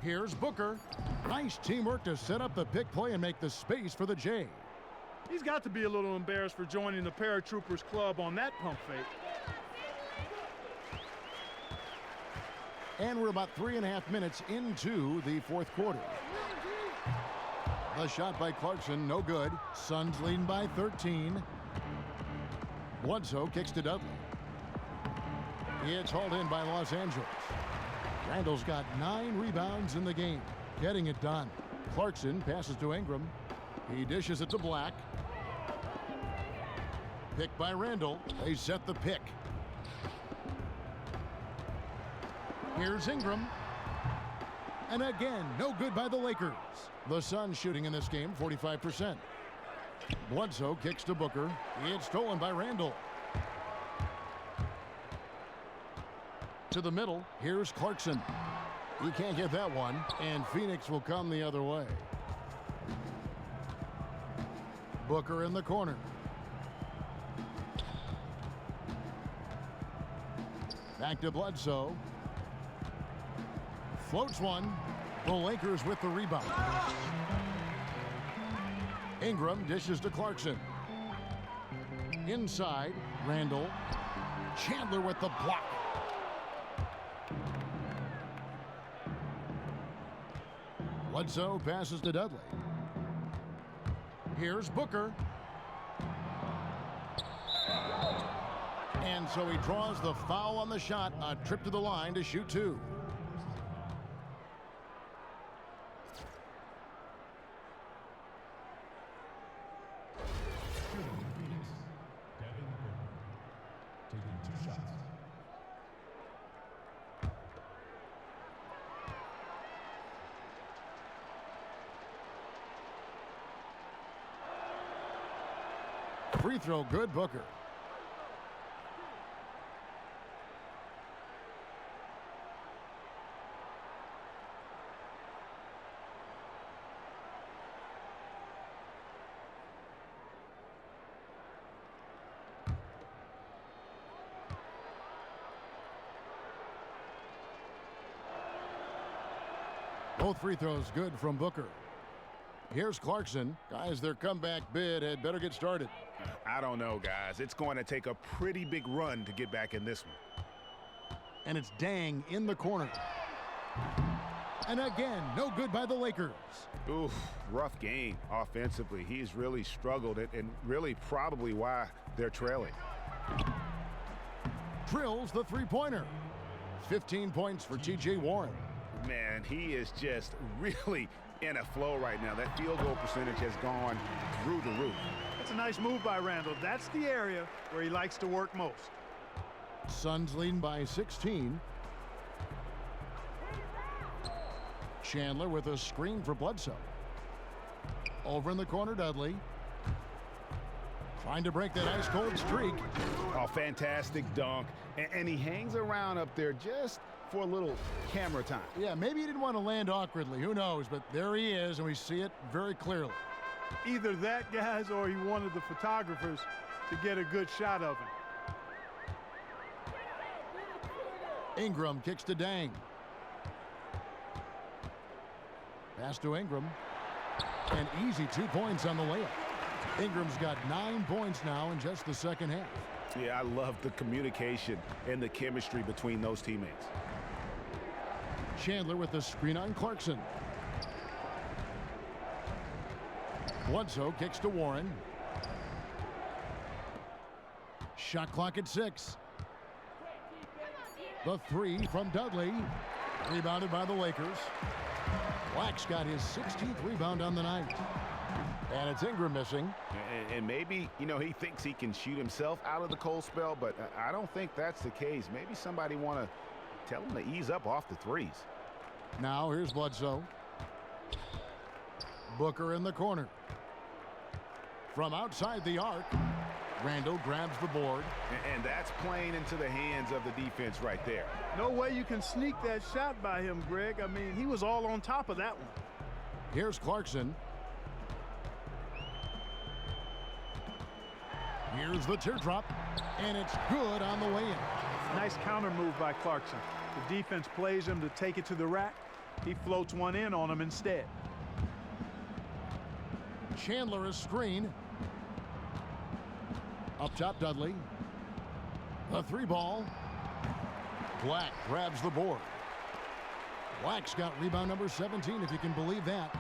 Speaker 5: Here's Booker. Nice teamwork to set up the pick play and make the space for the J.
Speaker 6: He's got to be a little embarrassed for joining the Paratroopers Club on that pump fake.
Speaker 5: And we're about 3.5 minutes into the fourth quarter. The shot by Clarkson, no good. Suns leading by 13. Bledsoe kicks to Dudley. It's hauled in by Los Angeles. Randall's got 9 rebounds in the game. Getting it done. Clarkson passes to Ingram. He dishes it to Black. Pick by Randall. They set the pick. Here's Ingram. And again, no good by the Lakers. The Suns shooting in this game, 45%. Bledsoe kicks to Booker. It's stolen by Randall. To the middle, here's Clarkson. He can't get that one, and Phoenix will come the other way. Booker in the corner. Back to Bledsoe. Floats one. The Lakers with the rebound. Ingram dishes to Clarkson. Inside, Randall. Chandler with the block. Bledsoe passes to Dudley. Here's Booker. And so he draws the foul on the shot. A trip to the line to shoot two. Free throw good, Booker. Both free throws good from Booker. Here's Clarkson. Guys, their comeback bid had better get started.
Speaker 7: I don't know, guys. It's going to take a pretty big run to get back in this one.
Speaker 5: And it's Dang in the corner. And again, no good by the Lakers.
Speaker 7: Oof, rough game offensively. He's really struggled and really probably why they're trailing.
Speaker 5: Drills the three-pointer. 15 points for T.J. Warren.
Speaker 7: Man, he is just really in a flow right now. That field goal percentage has gone through the roof.
Speaker 6: That's a nice move by Randall. That's the area where he likes to work most.
Speaker 5: Suns leading by 16. Chandler with a screen for Bledsoe. Over in the corner, Dudley. Trying to break that ice-cold streak.
Speaker 7: Oh, fantastic dunk. And he hangs around up there just for a little camera time.
Speaker 5: Yeah, maybe he didn't want to land awkwardly. Who knows? But there he is, and we see it very clearly.
Speaker 6: Either that, guys, or he wanted the photographers to get a good shot of him.
Speaker 5: Ingram kicks to Dang. Pass to Ingram. An easy 2 points on the layup. Ingram's got 9 points now in just the second half.
Speaker 7: Yeah, I love the communication and the chemistry between those teammates.
Speaker 5: Chandler with the screen on Clarkson. Bledsoe kicks to Warren. Shot clock at 6. The three from Dudley. Rebounded by the Lakers. Black's got his 16th rebound on the night. And it's Ingram missing.
Speaker 7: And maybe, you know, he thinks he can shoot himself out of the cold spell, but I don't think that's the case. Maybe somebody want to tell him to ease up off the threes.
Speaker 5: Now here's Bledsoe. Booker in the corner. From outside the arc, Randall grabs the board.
Speaker 7: And that's playing into the hands of the defense right there.
Speaker 6: No way you can sneak that shot by him, Greg. I mean, he was all on top of that one.
Speaker 5: Here's Clarkson. Here's the teardrop, and it's good on the way in.
Speaker 6: Nice counter move by Clarkson. The defense plays him to take it to the rack. He floats one in on him instead.
Speaker 5: Chandler is screen. Up top, Dudley. The three ball. Black grabs the board. Black's got rebound number 17, if you can believe that.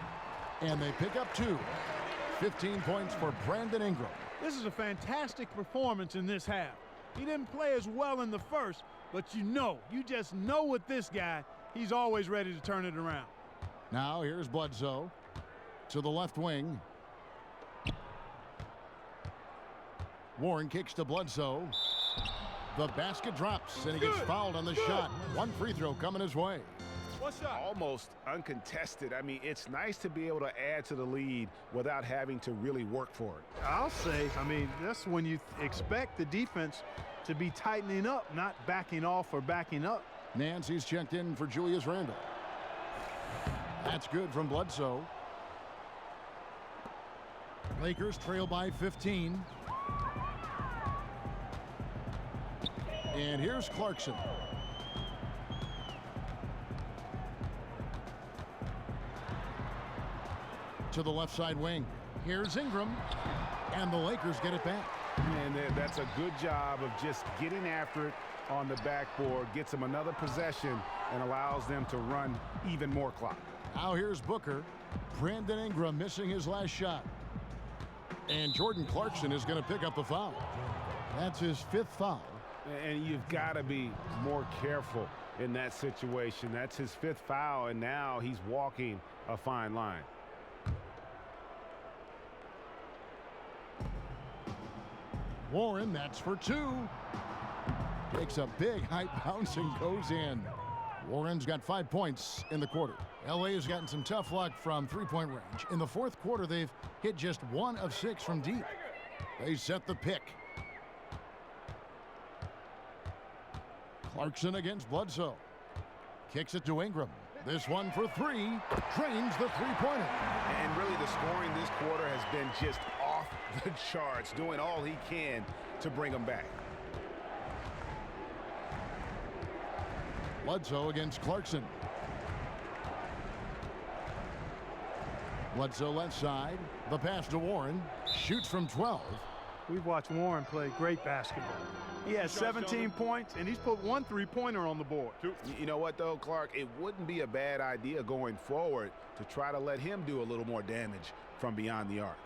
Speaker 5: And they pick up 2. 15 points for Brandon Ingram.
Speaker 6: This is a fantastic performance in this half. He didn't play as well in the first, but you just know with this guy, he's always ready to turn it around.
Speaker 5: Now here's Bledsoe to the left wing. Warren kicks to Bledsoe. The basket drops, and he gets fouled on the shot. One free throw coming his way.
Speaker 7: Almost uncontested. I mean, it's nice to be able to add to the lead without having to really work for it.
Speaker 6: I'll say, I mean, that's when you expect the defense to be tightening up, not backing off or backing up.
Speaker 5: Nancy's checked in for Julius Randle. That's good from Bledsoe. Lakers trail by 15. And here's Clarkson. To the left side wing. Here's Ingram. And the Lakers get it back.
Speaker 7: And that's a good job of just getting after it on the backboard. Gets them another possession and allows them to run even more clock.
Speaker 5: Now here's Booker. Brandon Ingram missing his last shot. And Jordan Clarkson is going to pick up the foul. That's his 5th foul.
Speaker 7: And you've got to be more careful in that situation. That's his 5th foul, and now he's walking a fine line.
Speaker 5: Warren, that's for 2. Takes a big high bounce and goes in. Warren's got 5 points in the quarter. LA has gotten some tough luck from three-point range. In the 4th quarter, they've hit just 1 of 6 from deep. They set the pick. Clarkson against Bledsoe. Kicks it to Ingram. This one for 3. Drains the three-pointer.
Speaker 7: And really the scoring this quarter has been just off the charts, doing all he can to bring them back.
Speaker 5: Bledsoe against Clarkson. Bledsoe left side. The pass to Warren. Shoots from 12.
Speaker 6: We've watched Warren play great basketball. He has 17 points, and he's put 1 3-pointer on the board.
Speaker 7: You know what, though, Clark? It wouldn't be a bad idea going forward to try to let him do a little more damage from beyond the arc.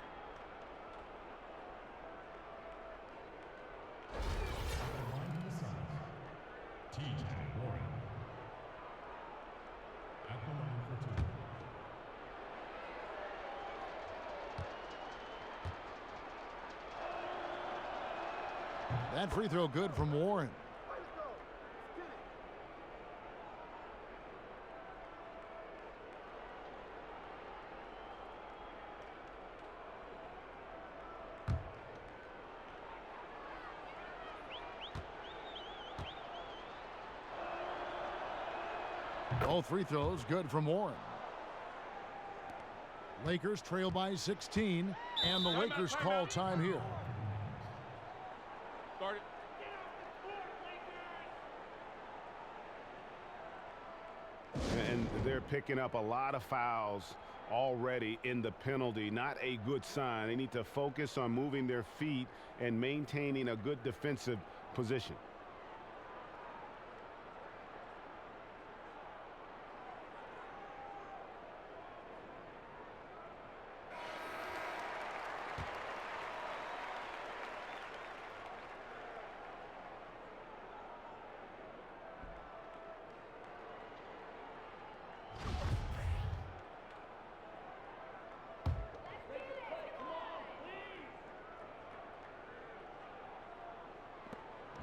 Speaker 5: That free throw good from Warren. All free throws good from Warren. Lakers trail by 16, and the Lakers call time here.
Speaker 7: And they're picking up a lot of fouls already in the penalty. Not a good sign. They need to focus on moving their feet and maintaining a good defensive position.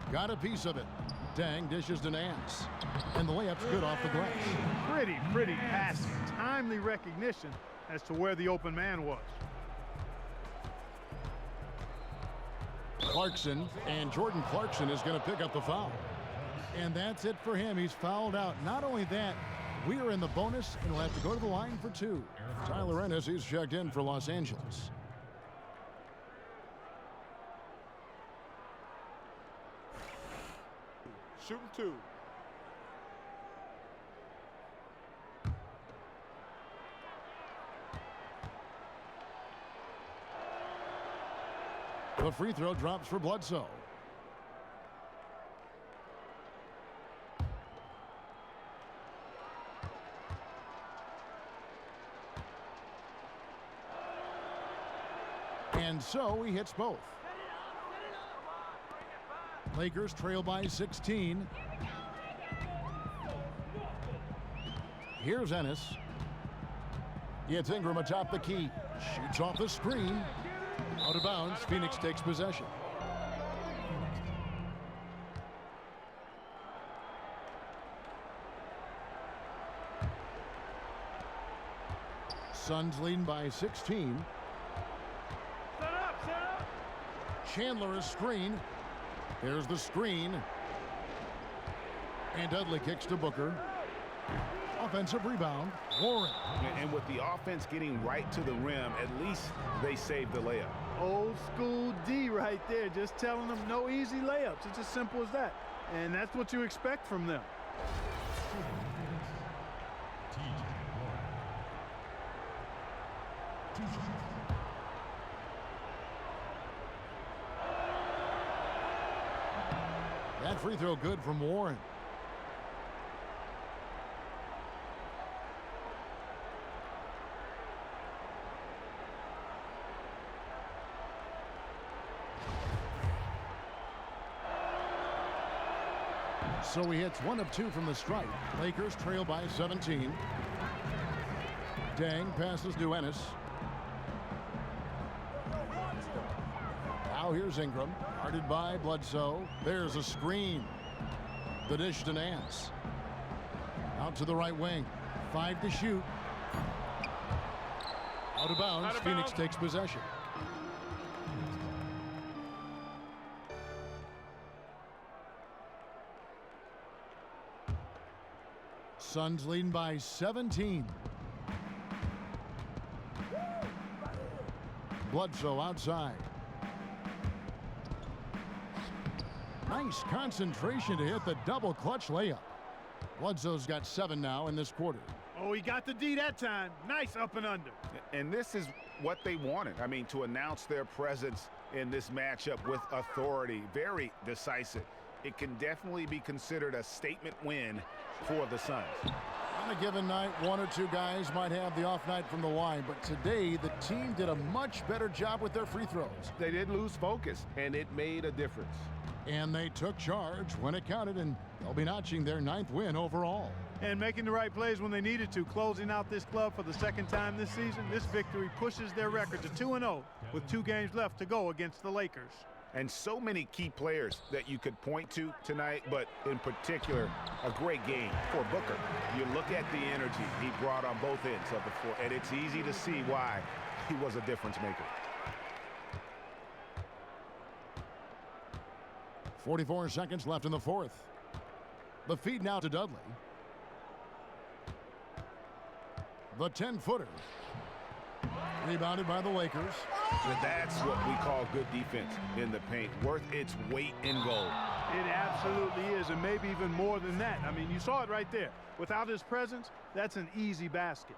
Speaker 5: Got a piece of it. Dang dishes to Nance. And the layup's good off the glass.
Speaker 6: Pretty passing. Timely recognition as to where the open man was.
Speaker 5: Clarkson, and Jordan Clarkson is going to pick up the foul. And that's it for him. He's fouled out. Not only that, we are in the bonus, and we'll have to go to the line for 2. Tyler Ennis, he's checked in for Los Angeles.
Speaker 4: Shooting 2.
Speaker 5: The free throw drops for Bledsoe. And so he hits both. Lakers trail by 16. Here's Ennis. Gets Ingram atop the key. Shoots off the screen. Out of bounds. Phoenix takes possession. Suns leading by 16.
Speaker 6: Set up.
Speaker 5: Chandler is screen. There's the screen. And Dudley kicks to Booker. offensive rebound. Warren.
Speaker 7: And with the offense getting right to the rim, at least they saved the layup.
Speaker 6: Old school D right there, just telling them no easy layups. It's as simple as that. And that's what you expect from them.
Speaker 5: That free throw good from Warren. So he hits 1 of 2 from the stripe. Lakers trail by 17. Dang passes to Ennis. Now here's Ingram, guarded by Bledsoe. There's a screen. The dish to Nance. Out to the right wing. 5 to shoot. Out of bounds. Phoenix takes possession. Suns leading by 17. Bledsoe outside. Nice concentration to hit the double clutch layup. Bledsoe's got 7 now in this quarter.
Speaker 6: Oh, he got the D that time. Nice up and under.
Speaker 7: And this is what they wanted. I mean, to announce their presence in this matchup with authority. Very decisive. It can definitely be considered a statement win for the Suns.
Speaker 5: On a given night, 1 or 2 guys might have the off night from the line, but today the team did a much better job with their free throws.
Speaker 10: They didn't lose focus, and it made a difference.
Speaker 5: And they took charge when it counted, and they'll be notching their 9th win overall.
Speaker 6: And making the right plays when they needed to, closing out this club for the 2nd time this season. This victory pushes their record to 2-0 with 2 games left to go against the Lakers.
Speaker 7: And so many key players that you could point to tonight, but in particular, a great game for Booker. You look at the energy he brought on both ends of the floor, and it's easy to see why he was a difference maker.
Speaker 5: 44 seconds left in the 4th. The feed now to Dudley. The 10-footer. Rebounded by the Lakers.
Speaker 7: And that's what we call good defense in the paint, worth its weight in gold.
Speaker 6: It absolutely is, and maybe even more than that. I mean, you saw it right there. Without his presence, that's an easy basket.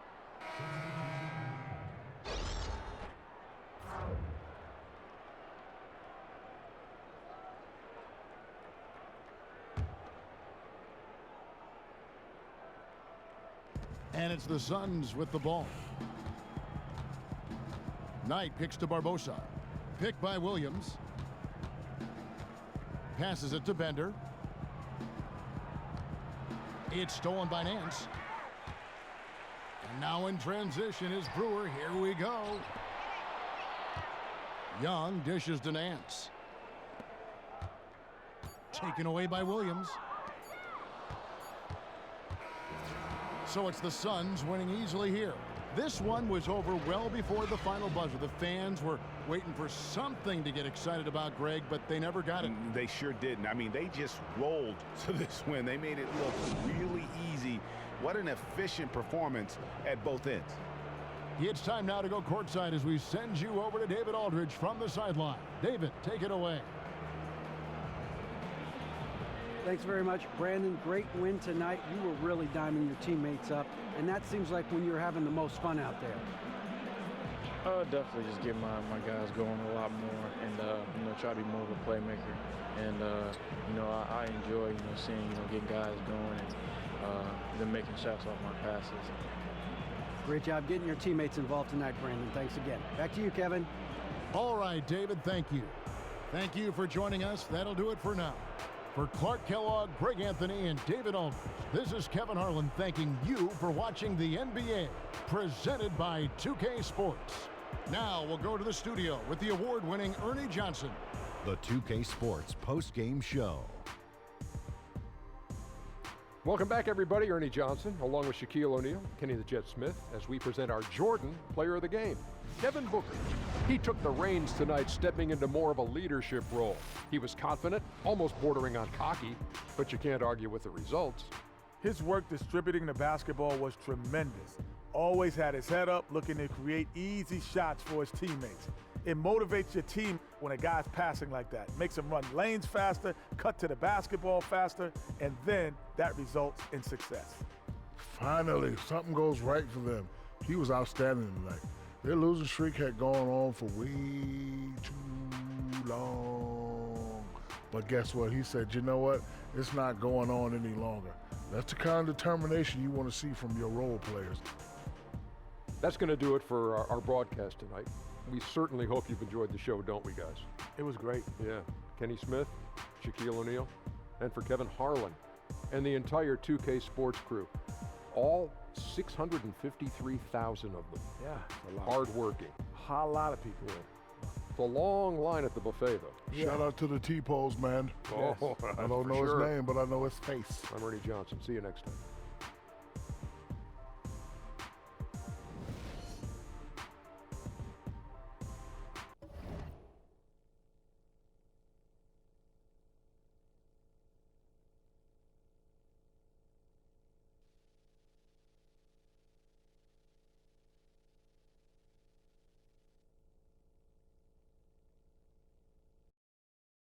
Speaker 5: And it's the Suns with the ball. Knight kicks to Barbosa. Picked by Williams. Passes it to Bender. It's stolen by Nance. And now in transition is Brewer. Here we go. Young dishes to Nance. Taken away by Williams. So it's the Suns winning easily here. This one was over well before the final buzzer. The fans were waiting for something to get excited about, Greg, but they never got it.
Speaker 7: They sure didn't. I mean, they just rolled to this win. They made it look really easy. What an efficient performance at both ends.
Speaker 5: It's time now to go courtside as we send you over to David Aldridge from the sideline. David, take it away.
Speaker 8: Thanks very much, Brandon. Great win tonight. You were really diming your teammates up, and that seems like when you're having the most fun out there.
Speaker 12: Definitely just get my guys going a lot more and, try to be more of a playmaker. And, I enjoy, seeing, getting guys going and them making shots off my passes.
Speaker 8: Great job getting your teammates involved tonight, Brandon. Thanks again. Back to you, Kevin.
Speaker 5: All right, David, thank you. Thank you for joining us. That'll do it for now. For Clark Kellogg, Greg Anthony, and David Aldridge, this is Kevin Harlan thanking you for watching the NBA, presented by 2K Sports. Now we'll go to the studio with the award-winning Ernie Johnson.
Speaker 1: The 2K Sports post-game show.
Speaker 2: Welcome back, everybody. Ernie Johnson, along with Shaquille O'Neal, Kenny the Jet Smith, as we present our Jordan Player of the Game, Devin Booker. He took the reins tonight, stepping into more of a leadership role. He was confident, almost bordering on cocky, but you can't argue with the results.
Speaker 4: His work distributing the basketball was tremendous. Always had his head up, looking to create easy shots for his teammates. It motivates your team when a guy's passing like that. Makes them run lanes faster, cut to the basketball faster, and then that results in success.
Speaker 3: Finally, something goes right for them. He was outstanding tonight. Their losing streak had gone on for way too long. But guess what? He said, you know what? It's not going on any longer. That's the kind of determination you want to see from your role players.
Speaker 2: That's going to do it for our broadcast tonight. We certainly hope you've enjoyed the show, don't we, guys?
Speaker 4: It was great.
Speaker 2: Yeah. Kenny Smith, Shaquille O'Neal, and for Kevin Harlan and the entire 2K Sports crew. All 653,000 of them.
Speaker 4: Yeah, it's a lot.
Speaker 2: Hard-working.
Speaker 4: A lot of people.
Speaker 2: Yeah. It's a long line at the buffet, though.
Speaker 3: Yeah. Shout out to the T-Pose, man.
Speaker 2: Oh,
Speaker 3: I don't know his name, but I know his face.
Speaker 2: I'm Ernie Johnson. See you next time.